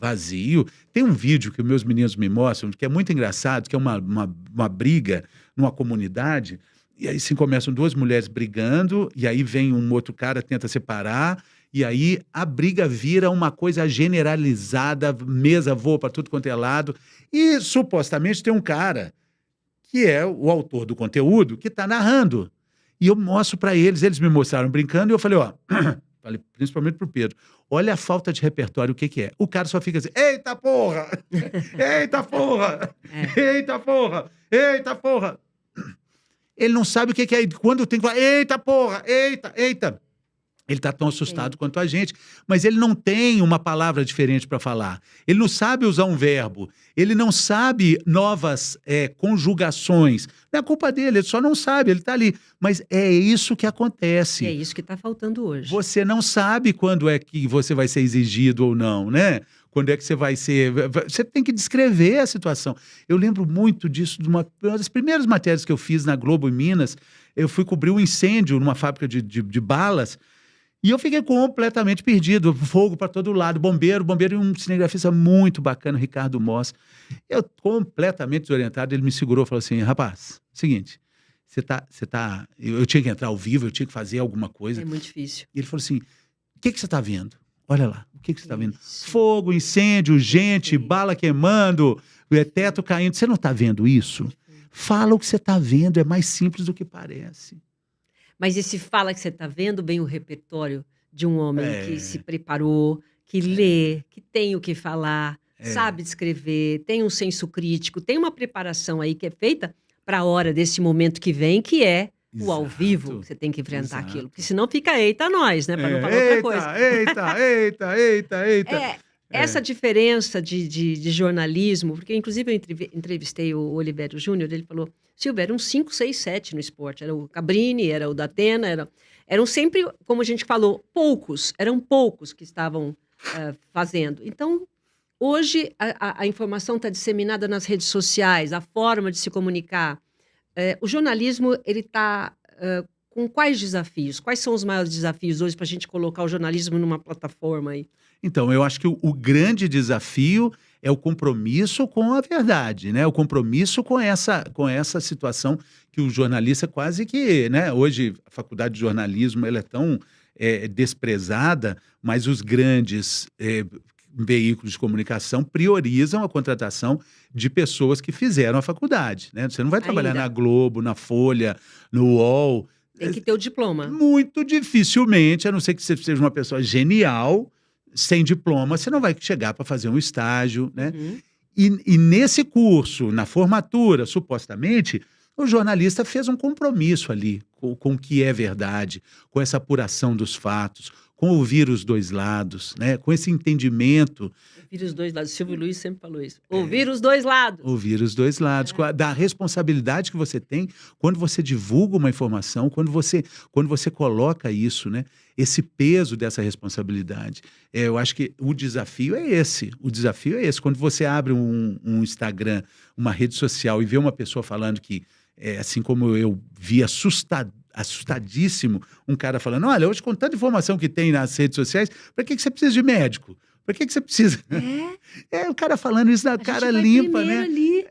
Tem um vídeo que meus meninos me mostram, que é muito engraçado, que é uma briga numa comunidade, e aí começam duas mulheres brigando, e aí vem um outro cara, tenta separar, e aí a briga vira uma coisa generalizada, mesa voa para tudo quanto é lado, e supostamente tem um cara, que é o autor do conteúdo, que está narrando. E eu mostro para eles me mostraram brincando, e eu falei, falei principalmente pro Pedro, olha a falta de repertório, o que é? O cara só fica assim, eita porra! Eita porra! Eita porra! Eita porra! Ele não sabe o que é. Quando tem que falar, eita porra! Eita! Ele está tão assustado quanto a gente, mas ele não tem uma palavra diferente para falar. Ele não sabe usar um verbo. Ele não sabe novas conjugações. Não é culpa dele, ele só não sabe, ele está ali. Mas é isso que acontece. É isso que está faltando hoje. Você não sabe quando é que você vai ser exigido ou não, né? Quando é que você vai ser... Você tem que descrever a situação. Eu lembro muito disso, de uma das primeiras matérias que eu fiz na Globo em Minas. Eu fui cobrir um incêndio numa fábrica de balas. E eu fiquei completamente perdido, fogo para todo lado, bombeiro e um cinegrafista muito bacana, Ricardo Moss. Eu completamente desorientado, ele me segurou e falou assim, rapaz, seguinte, eu tinha que entrar ao vivo, eu tinha que fazer alguma coisa. É muito difícil. E ele falou assim, o que você está vendo? Olha lá, o que você está vendo? Fogo, incêndio, gente, bala queimando, teto caindo. Você não está vendo isso? Fala o que você está vendo, é mais simples do que parece. Mas esse fala que você está vendo bem o repertório de um homem que se preparou, que lê, que tem o que falar, sabe descrever, tem um senso crítico, tem uma preparação aí que é feita para a hora desse momento que vem, que é o ao vivo. Você tem que enfrentar aquilo. Porque senão fica eita nós, né? Para não falar outra coisa. Eita. Essa diferença de jornalismo, porque inclusive eu entrevistei o Olivério Júnior, ele falou, Silvia, eram 5, 6, 7 no esporte, era o Cabrini, era o Datena, eram sempre, como a gente falou, eram poucos que estavam fazendo. Então, hoje a informação está disseminada nas redes sociais, a forma de se comunicar. O jornalismo, ele está com quais desafios? Quais são os maiores desafios hoje para a gente colocar o jornalismo numa plataforma aí? Então, eu acho que o grande desafio é o compromisso com a verdade, né? O compromisso com essa situação que o jornalista quase que, né? Hoje, a faculdade de jornalismo ela é tão desprezada, mas os grandes veículos de comunicação priorizam a contratação de pessoas que fizeram a faculdade, né? Você não vai trabalhar na Globo, na Folha, no UOL. Tem que ter o diploma. Muito dificilmente, a não ser que você seja uma pessoa genial, sem diploma, você não vai chegar para fazer um estágio, né? Uhum. E nesse curso, na formatura, supostamente, o jornalista fez um compromisso ali com o que é verdade, com essa apuração dos fatos, com ouvir os dois lados, né? Com esse entendimento. Ouvir os dois lados. O Silvio Luiz sempre falou isso. Ouvir os dois lados. Ouvir os dois lados. Da responsabilidade que você tem quando você divulga uma informação, quando você coloca isso, né? Esse peso dessa responsabilidade. Eu acho que o desafio é esse. O desafio é esse. Quando você abre um Instagram, uma rede social e vê uma pessoa falando que, assim como eu vi assustadíssimo, um cara falando, olha, hoje com tanta informação que tem nas redes sociais, para que você precisa de médico? Para que você precisa? O cara falando isso na cara limpa, né? Ali.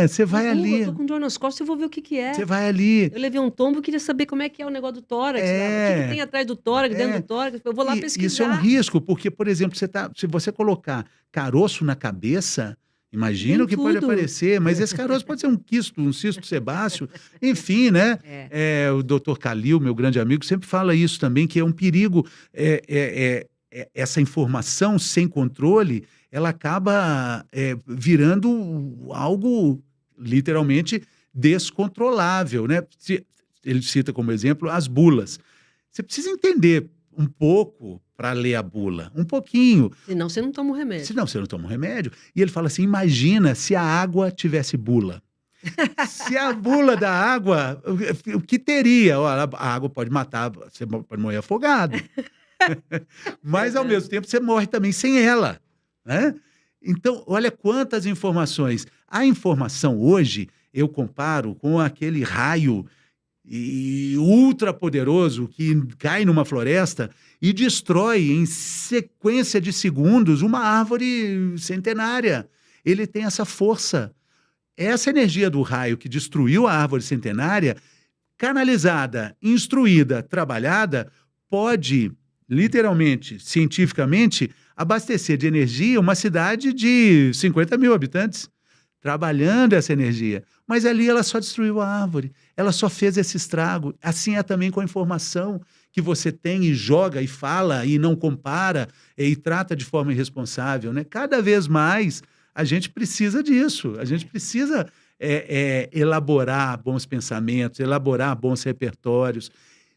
Você vai ali. Eu tô com dor nas costas, eu vou ver o que é. Você vai ali. Eu levei um tombo, queria saber como é que é o negócio do tórax. O que tem atrás do tórax, dentro do tórax. Eu vou lá pesquisar. Isso é um risco, porque, por exemplo, se você colocar caroço na cabeça, imagina o que pode aparecer, mas esse caroço pode ser um cisto sebáceo, enfim, né? O doutor Calil, meu grande amigo, sempre fala isso também, que é um perigo, essa informação sem controle, ela acaba virando algo literalmente descontrolável, né? Ele cita como exemplo as bulas. Você precisa entender um pouco para ler a bula, um pouquinho. Senão você não toma um remédio. Senão você não toma um remédio. E ele fala assim, imagina se a água tivesse bula. Se a bula da água, o que teria? A água pode matar, você pode morrer afogado. Mas, ao mesmo tempo, você morre também sem ela, né? Então, olha quantas informações. A informação hoje, eu comparo com aquele raio ultra poderoso que cai numa floresta e destrói em sequência de segundos uma árvore centenária. Ele tem essa força. Essa energia do raio que destruiu a árvore centenária, canalizada, instruída, trabalhada, pode, literalmente, cientificamente, abastecer de energia uma cidade de 50 mil habitantes, trabalhando essa energia. Mas ali ela só destruiu a árvore, ela só fez esse estrago. Assim é também com a informação que você tem e joga e fala e não compara e trata de forma irresponsável, né? Cada vez mais a gente precisa disso, a gente precisa elaborar bons pensamentos, elaborar bons repertórios,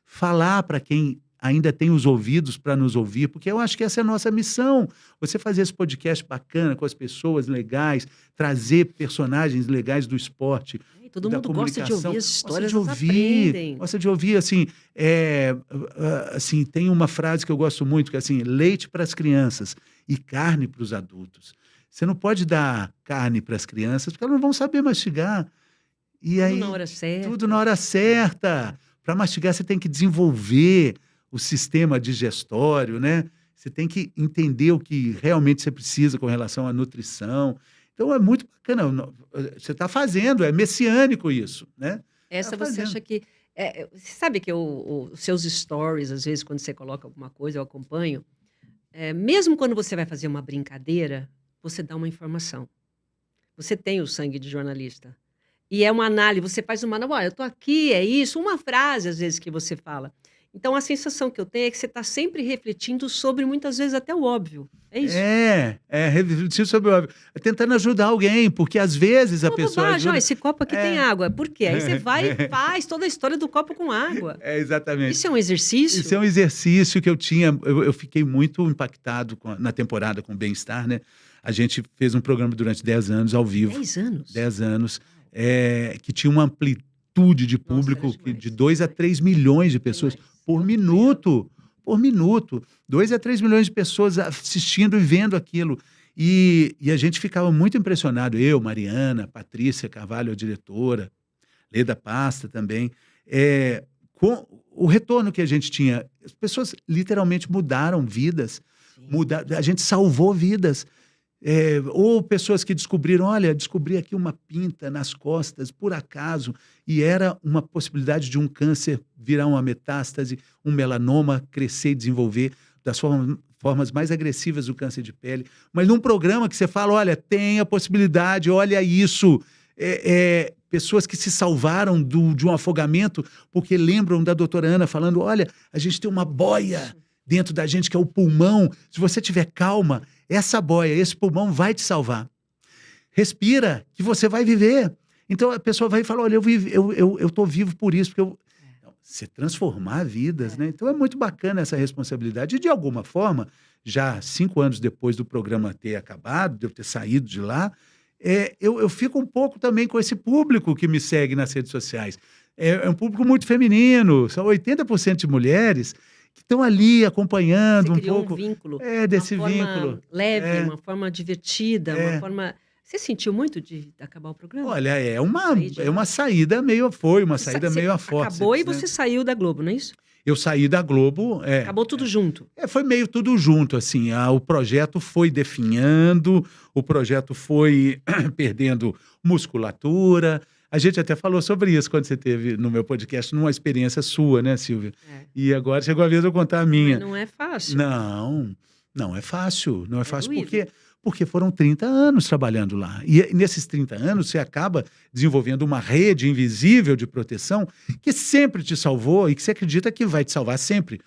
falar para quem ainda tem os ouvidos para nos ouvir, porque eu acho que essa é a nossa missão. Você fazer esse podcast bacana com as pessoas legais, trazer personagens legais do esporte, todo da mundo gosta de ouvir as histórias, gosta de ouvir, assim, assim, tem uma frase que eu gosto muito, que é assim, leite para as crianças e carne para os adultos. Você não pode dar carne para as crianças, porque elas não vão saber mastigar. E tudo aí, na hora certa. Tudo na hora certa. Para mastigar, você tem que desenvolver o sistema digestório, né? Você tem que entender o que realmente você precisa com relação à nutrição. Então, é muito bacana. Você está fazendo, é messiânico isso, né? Essa você acha que... você sabe que os seus stories, às vezes, quando você coloca alguma coisa, eu acompanho, mesmo quando você vai fazer uma brincadeira, você dá uma informação. Você tem o sangue de jornalista. E é uma análise, você faz uma... Olha, eu estou aqui, é isso, uma frase, às vezes, que você fala. Então, a sensação que eu tenho é que você está sempre refletindo sobre, muitas vezes, até o óbvio. É isso. Refletir sobre o óbvio. Tentando ajudar alguém, porque às vezes a pessoa bobagem, ajuda... esse copo aqui tem água. Por quê? Aí você vai e faz toda a história do copo com água. Exatamente. Isso é um exercício? Isso é um exercício que eu tinha... Eu fiquei muito impactado na temporada com o Bem-Estar, né? A gente fez um programa durante 10 anos, ao vivo. 10 anos? 10 anos. Que tinha uma amplitude de público de 2 a 3 milhões de pessoas por minuto. Por minuto. 2 a 3 milhões de pessoas assistindo e vendo aquilo. E a gente ficava muito impressionado. Eu, Mariana, Patrícia Carvalho, a diretora, Leda Pasta também, com o retorno que a gente tinha. As pessoas literalmente mudaram vidas. A gente salvou vidas. Ou pessoas que descobriram, olha, descobri aqui uma pinta nas costas, por acaso, e era uma possibilidade de um câncer virar uma metástase, um melanoma crescer e desenvolver das formas mais agressivas do câncer de pele. Mas num programa que você fala, olha, tem a possibilidade, olha isso, pessoas que se salvaram de um afogamento, porque lembram da doutora Ana falando, olha, a gente tem uma boia dentro da gente que é o pulmão, se você tiver calma, essa boia, esse pulmão vai te salvar. Respira, que você vai viver. Então a pessoa vai falar, olha, eu estou vivo por isso, porque você transformar vidas, né? Então é muito bacana essa responsabilidade. E de alguma forma, já 5 anos depois do programa ter acabado, de eu ter saído de lá, eu fico um pouco também com esse público que me segue nas redes sociais. É um público muito feminino, são 80% de mulheres que estão ali acompanhando Você criou um pouco. Um vínculo. Desse uma vínculo. Forma leve, uma forma divertida, uma forma... Você sentiu muito de acabar o programa? Olha, uma saída meio... Foi uma saída meio a força. Acabou e você saiu da Globo, não é isso? Eu saí da Globo. Acabou tudo junto. Foi meio tudo junto, assim. O projeto foi definhando, o projeto foi perdendo musculatura. A gente até falou sobre isso quando você teve no meu podcast, numa experiência sua, né, Silvia? E agora chegou a vez de eu contar a minha. Mas não é fácil. Não é fácil. Não é fácil porque foram 30 anos trabalhando lá. E nesses 30 anos você acaba desenvolvendo uma rede invisível de proteção que sempre te salvou e que você acredita que vai te salvar sempre.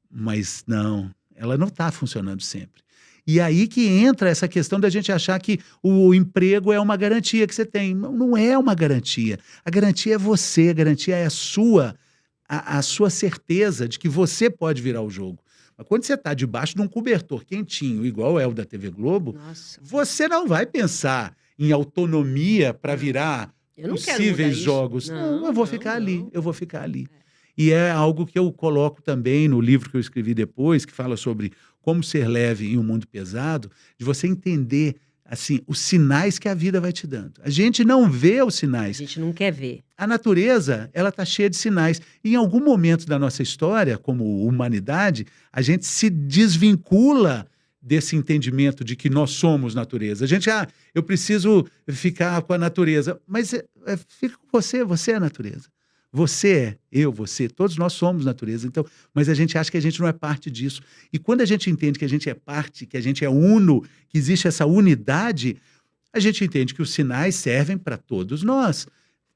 Mas não, ela não está funcionando sempre. E aí que entra essa questão da gente achar que o emprego é uma garantia que você tem. Não é uma garantia. A garantia é você, a garantia é a sua certeza de que você pode virar o jogo. Mas quando você está debaixo de um cobertor quentinho, igual é o da TV Globo, você não vai pensar em autonomia para virar possíveis jogos. Não, eu vou ficar ali, eu vou ficar ali. E é algo que eu coloco também no livro que eu escrevi depois, que fala sobre como ser leve em um mundo pesado, de você entender assim, os sinais que a vida vai te dando. A gente não vê os sinais. A gente não quer ver. A natureza, ela está cheia de sinais. E em algum momento da nossa história, como humanidade, a gente se desvincula desse entendimento de que nós somos natureza. A gente, eu preciso ficar com a natureza. Mas fica com você é a natureza. Você você, todos nós somos natureza. Então, mas a gente acha que a gente não é parte disso. E quando a gente entende que a gente é parte, que a gente é uno, que existe essa unidade, a gente entende que os sinais servem para todos nós.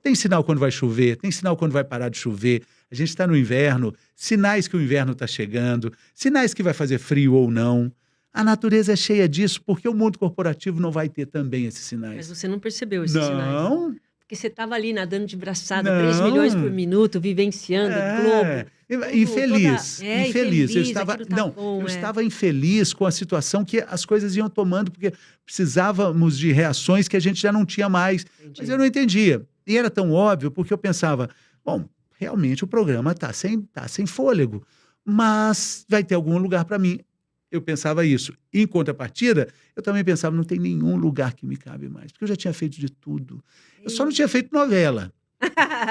Tem sinal quando vai chover, tem sinal quando vai parar de chover. A gente está no inverno, sinais que o inverno está chegando, sinais que vai fazer frio ou não. A natureza é cheia disso, porque o mundo corporativo não vai ter também esses sinais. Mas você não percebeu esses sinais? Não. Porque você estava ali nadando de braçada, 3 milhões por minuto, vivenciando Globo. Infeliz. Eu estava, eu estava infeliz com a situação que as coisas iam tomando, porque precisávamos de reações que a gente já não tinha mais. Entendi. Mas eu não entendia. E era tão óbvio, porque eu pensava, bom, realmente o programa está sem fôlego, mas vai ter algum lugar para mim. Eu pensava isso. Em contrapartida, eu também pensava, não tem nenhum lugar que me cabe mais, porque eu já tinha feito de tudo. Eu só não tinha feito novela,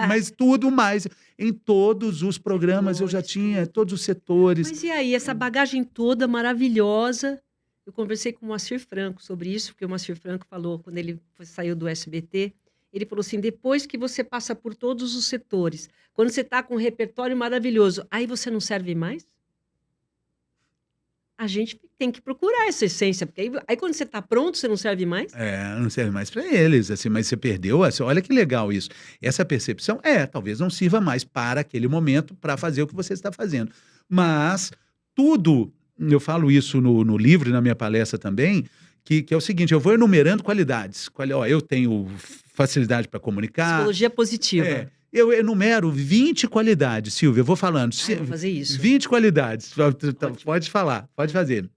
mas tudo mais. em todos os programas, eu já tinha, todos os setores. Mas e aí, essa bagagem toda maravilhosa? Eu conversei com o Moacir Franco sobre isso, porque o Moacir Franco falou, quando ele saiu do SBT, ele falou assim, depois que você passa por todos os setores, quando você está com um repertório maravilhoso, aí você não serve mais? A gente tem que procurar essa essência, porque aí quando você está pronto, você não serve mais? Não serve mais para eles, assim, mas você perdeu, assim, olha que legal isso. Essa percepção, talvez não sirva mais para aquele momento, para fazer o que você está fazendo. Mas tudo, eu falo isso no livro e na minha palestra também, que é o seguinte, eu vou enumerando qualidades. Eu tenho facilidade para comunicar. Psicologia positiva. Eu enumero 20 qualidades, Silvia, eu vou falando. Vou fazer isso. 20 qualidades, pode falar, pode fazer.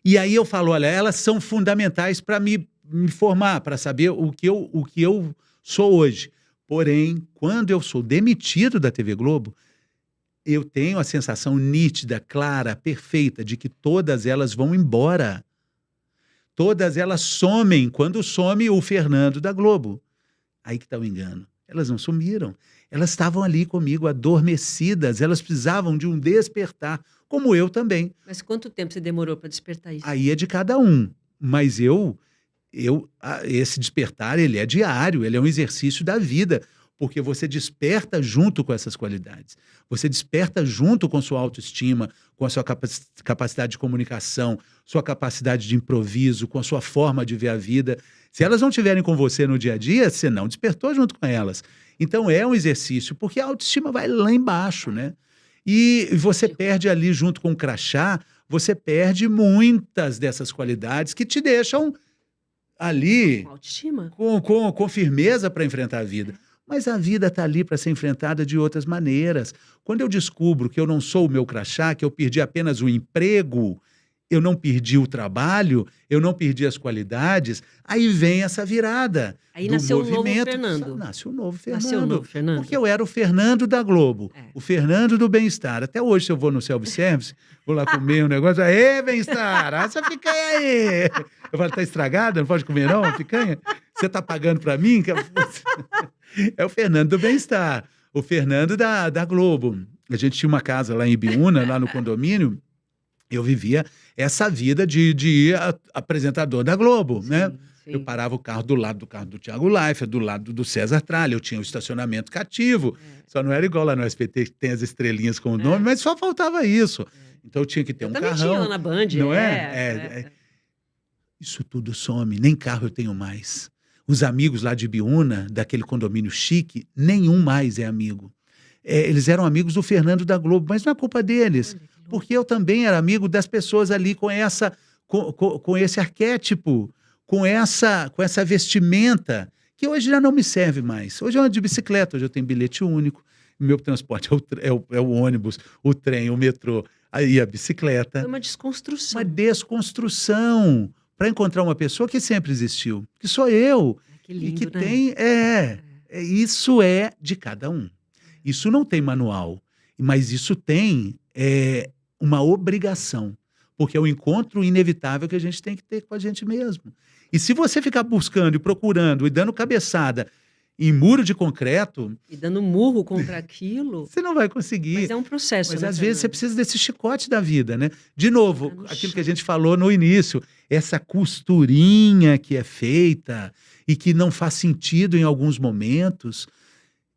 E aí eu falo, olha, elas são fundamentais para me formar, para saber o que eu sou hoje. Porém, quando eu sou demitido da TV Globo, eu tenho a sensação nítida, clara, perfeita, de que todas elas vão embora. Todas elas somem quando some o Fernando da Globo. Aí que está o engano. Elas não sumiram. Elas estavam ali comigo, adormecidas. Elas precisavam de um despertar, como eu também. Mas quanto tempo você demorou para despertar isso? Aí é de cada um. Mas esse despertar, ele é diário, ele é um exercício da vida, porque você desperta junto com essas qualidades. Você desperta junto com sua autoestima, com a sua capacidade de comunicação, sua capacidade de improviso, com a sua forma de ver a vida. Se elas não estiverem com você no dia a dia, você não despertou junto com elas. Então é um exercício, porque a autoestima vai lá embaixo, né? E você perde ali junto com o crachá, você perde muitas dessas qualidades que te deixam ali autoestima, com firmeza para enfrentar a vida. Mas a vida está ali para ser enfrentada de outras maneiras. Quando eu descubro que eu não sou o meu crachá, que eu perdi apenas o emprego, eu não perdi o trabalho, eu não perdi as qualidades, aí vem essa virada. Aí nasceu o novo Fernando. Nasceu o novo Fernando. Porque eu era o Fernando da Globo, o Fernando do bem-estar. Até hoje, se eu vou no self-service, vou lá comer um negócio, ê, bem-estar, essa picanha aí. Eu falo, tá estragada? Não pode comer não, picanha? Você tá pagando para mim? É o Fernando do bem-estar, o Fernando da Globo. A gente tinha uma casa lá em Ibiúna, lá no condomínio, eu vivia essa vida de apresentador da Globo, né? Sim. Eu parava o carro do lado do carro do Thiago Leifert, do lado do César Tralha, eu tinha o estacionamento cativo, só não era igual lá no SBT, que tem as estrelinhas com o nome, mas só faltava isso. Então eu tinha que ter um carrão. Tinha lá na Band. Não é? Isso tudo some, nem carro eu tenho mais. Os amigos lá de Ibiúna, daquele condomínio chique, nenhum mais é amigo. Eles eram amigos do Fernando da Globo, mas não é culpa deles. Porque eu também era amigo das pessoas ali com esse arquétipo, com essa vestimenta, que hoje já não me serve mais. Hoje eu ando de bicicleta, hoje eu tenho bilhete único, meu transporte é o ônibus, o trem, o metrô, aí a bicicleta. É uma desconstrução. Uma desconstrução para encontrar uma pessoa que sempre existiu, que sou eu. Que lindo, e que né? tem, isso é de cada um. Isso não tem manual, mas isso tem uma obrigação, porque é o encontro inevitável que a gente tem que ter com a gente mesmo. E se você ficar buscando e procurando e dando cabeçada em muro de concreto... E dando murro contra aquilo... Você não vai conseguir. Mas é um processo, Mas né, às vezes você precisa desse chicote da vida, né? De novo, aquilo que a gente falou no início, essa costurinha que é feita e que não faz sentido em alguns momentos,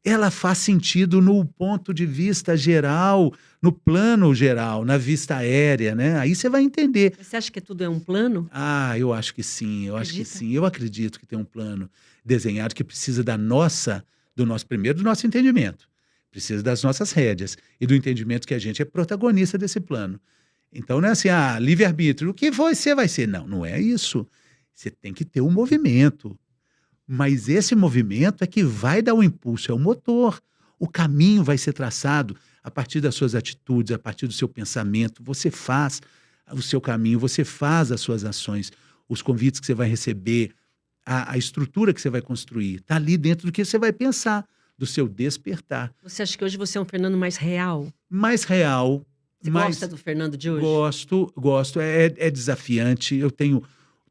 ela faz sentido no ponto de vista geral, no plano geral, na vista aérea, né? Aí você vai entender. Você acha que tudo é um plano? Eu acho que sim, eu acho que sim. Eu acredito que tem um plano desenhado que precisa do nosso entendimento. Precisa das nossas rédeas e do entendimento que a gente é protagonista desse plano. Então não é assim, livre-arbítrio, o que você vai ser? Não, não é isso. Você tem que ter um movimento. Mas esse movimento é que vai dar o impulso, é o motor. O caminho vai ser traçado a partir das suas atitudes, a partir do seu pensamento. Você faz o seu caminho, você faz as suas ações, os convites que você vai receber, a estrutura que você vai construir. Está ali dentro do que você vai pensar, do seu despertar. Você acha que hoje você é um Fernando mais real? Mais real. Você gosta do Fernando de hoje? Gosto. É desafiante.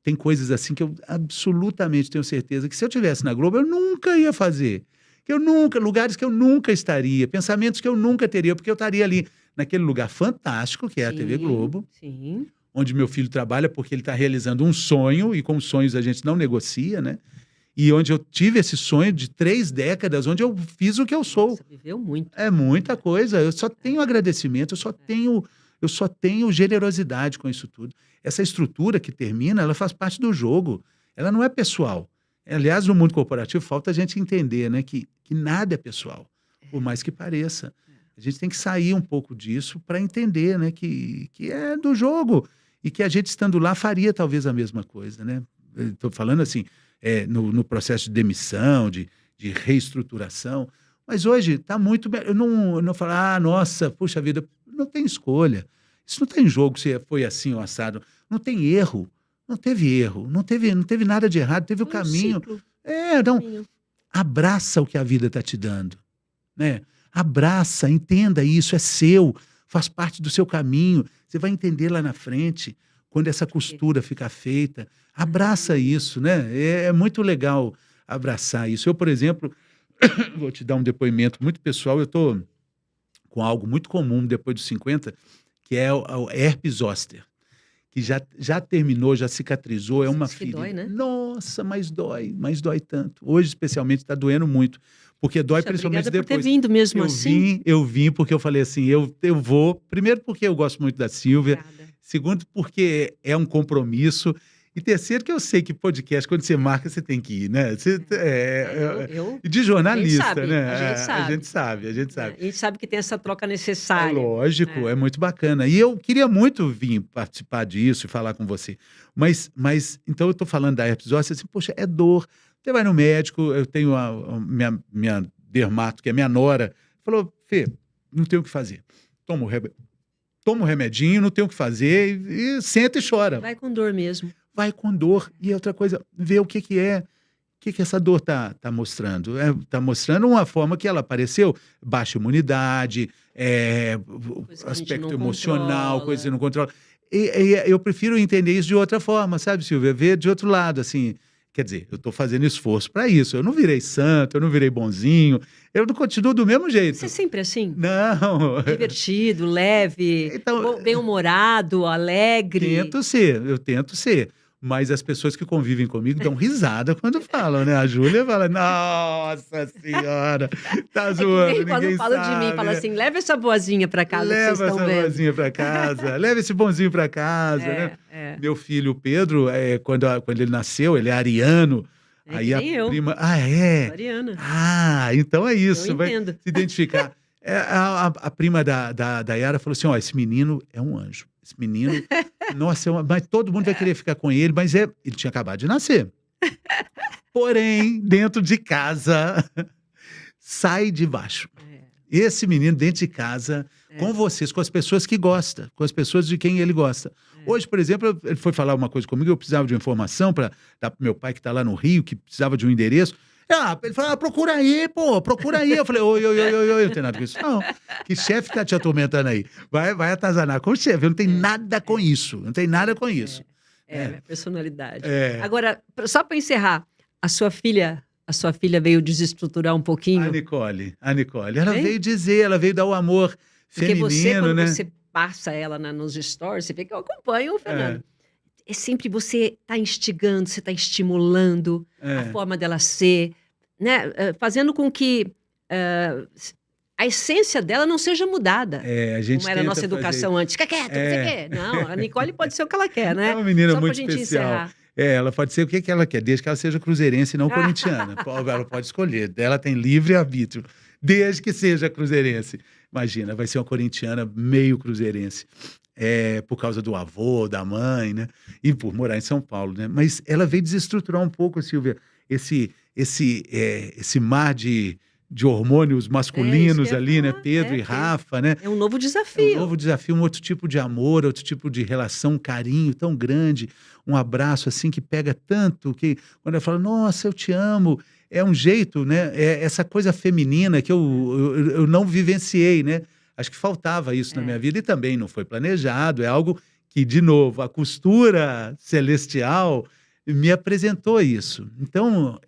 Tem coisas assim que eu absolutamente tenho certeza que se eu estivesse na Globo, eu nunca ia fazer. lugares que eu nunca estaria, pensamentos que eu nunca teria, porque eu estaria ali naquele lugar fantástico, que é a TV Globo, onde meu filho trabalha, porque ele está realizando um sonho, e com sonhos a gente não negocia, né? E onde eu tive esse sonho de 3 décadas, onde eu fiz o que eu sou. Nossa, viveu muito. É muita coisa. Eu só tenho agradecimento, eu só tenho generosidade com isso tudo. Essa estrutura que termina, ela faz parte do jogo. Ela não é pessoal. Aliás, no mundo corporativo, falta a gente entender, né, que nada é pessoal, por mais que pareça. A gente tem que sair um pouco disso para entender, né, que é do jogo. E que a gente, estando lá, faria talvez a mesma coisa, né? Estou falando assim, no processo de demissão, de reestruturação. Mas hoje está muito... Eu não falo, nossa, puxa vida, não tem escolha. Isso não tem jogo se foi assim ou assado. Não tem erro. Não teve erro. Não teve nada de errado. Teve o caminho. Abraça o que a vida está te dando, né? Abraça, entenda isso, é seu, faz parte do seu caminho. Você vai entender lá na frente, quando essa costura ficar feita. Abraça isso, né? É muito legal abraçar isso. Eu, por exemplo, vou te dar um depoimento muito pessoal. Eu estou com algo muito comum depois dos 50, que é o herpes zoster, que já terminou, já cicatrizou, é uma ferida. Dói, né? Nossa, mas dói tanto. Hoje, especialmente, está doendo muito. Porque dói principalmente depois. Por ter vindo mesmo assim. Eu vim porque eu falei assim, eu vou. Primeiro porque eu gosto muito da Sílvia. Obrigada. Segundo porque é um compromisso. E terceiro que eu sei que podcast, quando você marca, você tem que ir, né? De jornalista, né? A gente sabe. A gente sabe que tem essa troca necessária. Lógico, é muito bacana. E eu queria muito vir participar disso e falar com você. Mas então eu estou falando da herpes zoster, assim, poxa, é dor. Você vai no médico, eu tenho a minha dermato, que é minha nora, falou, Fê, não tem o que fazer. Toma o remedinho, não tem o que fazer, e senta e chora. Vai com dor mesmo. Vai com dor. E outra coisa, vê o que é. O que essa dor está mostrando? Está mostrando uma forma que ela apareceu, baixa imunidade, aspecto emocional, coisa que você não controla. E eu prefiro entender isso de outra forma, sabe, Sílvia? Ver de outro lado, assim... Quer dizer, eu estou fazendo esforço para isso. Eu não virei santo, eu não virei bonzinho. Eu não continuo do mesmo jeito. Você é sempre assim? Não. Divertido, leve, então, bem-humorado, alegre. Eu tento ser. Mas as pessoas que convivem comigo dão risada quando falam, né? A Júlia fala, nossa senhora, tá zoando, ninguém quando fala de mim, fala assim, leva essa boazinha para casa que vocês estão vendo. Leva essa boazinha para casa, leva esse bonzinho para casa, né? Meu filho, Pedro, quando ele nasceu, ele é ariano. Aí a prima... Ariana. Então é isso. Eu entendo. Vai se identificar. A prima da Yara falou assim, esse menino é um anjo. Esse menino, nossa, mas todo mundo vai querer ficar com ele, mas ele tinha acabado de nascer. Porém, dentro de casa, sai de baixo. Esse menino dentro de casa, com vocês, com as pessoas que gosta, com as pessoas de quem ele gosta. Hoje, por exemplo, ele foi falar uma coisa comigo, eu precisava de uma informação para dar para meu pai que está lá no Rio, que precisava de um endereço. Ele falou, procura aí, pô, procura aí. Eu falei, oi, não tem nada com isso. Não, que chefe tá te atormentando aí? Vai atazanar com o chefe, eu não tenho nada com isso, não tem nada com isso. Minha personalidade. Agora, só para encerrar, a sua filha veio desestruturar um pouquinho? A Nicole, ela veio dizer, ela veio dar o amor feminino, quando né? Você passa ela nos stories, você vê que eu acompanho o Fernando. É sempre você tá instigando, você tá estimulando a forma dela ser, né? Fazendo com que a essência dela não seja mudada. A gente como era a nossa educação antes. Fica quieto, você quer. Não, a Nicole pode ser o que ela quer, né? É uma menina só muito especial. Ela pode ser o que ela quer, desde que ela seja cruzeirense e não corintiana. Ela pode escolher. Ela tem livre arbítrio, desde que seja cruzeirense. Imagina, vai ser uma corintiana meio cruzeirense. Por causa do avô, da mãe, né? E por morar em São Paulo, né? Mas ela veio desestruturar um pouco, Sílvia, esse mar de hormônios masculinos ali, né? Pedro e Rafa, né? É um novo desafio. Um outro tipo de amor, outro tipo de relação, um carinho tão grande, um abraço assim que pega tanto, que quando ela fala, nossa, eu te amo, é um jeito, né? Essa coisa feminina que eu não vivenciei, né? Acho que faltava isso na minha vida e também não foi planejado. É algo que, de novo, a costura celestial me apresentou isso. Então,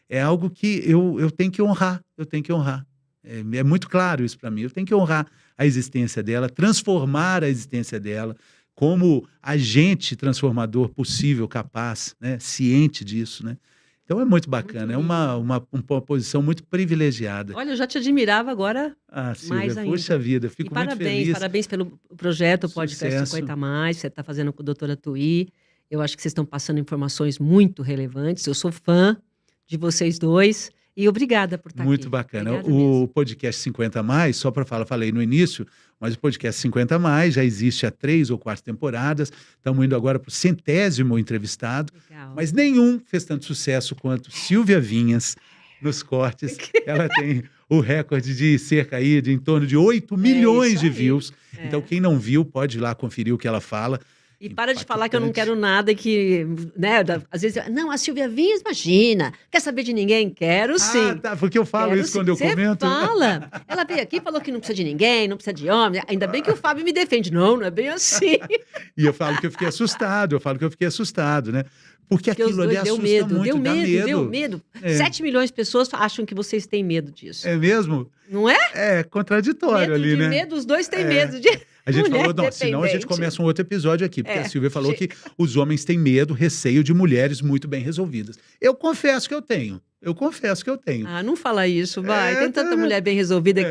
é algo que eu tenho que honrar, eu tenho que honrar. É muito claro isso para mim, eu tenho que honrar a existência dela, transformar a existência dela como agente transformador possível, capaz, né? Ciente disso, né? Então é muito bacana, é uma posição muito privilegiada. Olha, eu já te admirava agora Silvia, mais ainda. Puxa vida, fico muito feliz. Parabéns pelo projeto Podcast Sucesso. 50 Mais, você está fazendo com a doutora Thuy. Eu acho que vocês estão passando informações muito relevantes. Eu sou fã de vocês dois e obrigada por estar aqui. Muito bacana. Obrigada mesmo. Podcast 50 Mais, só para falar, falei no início, mas o podcast 50 Mais já existe há 3 ou 4 temporadas. Estamos indo agora para o 100º entrevistado. Legal. Mas nenhum fez tanto sucesso quanto Silvia Vinhas nos cortes. Ela tem o recorde de cerca aí de em torno de 8 milhões de views. Então, quem não viu, pode ir lá conferir o que ela fala. E para de falar que eu não quero nada que, né, às vezes, não, a Silvia Vinhas, imagina, quer saber de ninguém? Quero sim. Tá, porque eu falo isso quando eu comento. Você fala. Ela veio aqui e falou que não precisa de ninguém, não precisa de homem. Ainda bem que o Fábio me defende. Não é bem assim. E eu falo que eu fiquei assustado, né? Porque aquilo ali assusta muito, deu medo. 7 milhões de pessoas acham que vocês têm medo disso. É mesmo? Não é? É contraditório ali, né? Medo, os dois têm medo de... A gente falou, não, senão a gente começa um outro episódio aqui, porque a Silvia falou que os homens têm medo, receio de mulheres muito bem resolvidas. Eu confesso que eu tenho. Ah, não fala isso, vai. Tem tanta mulher bem resolvida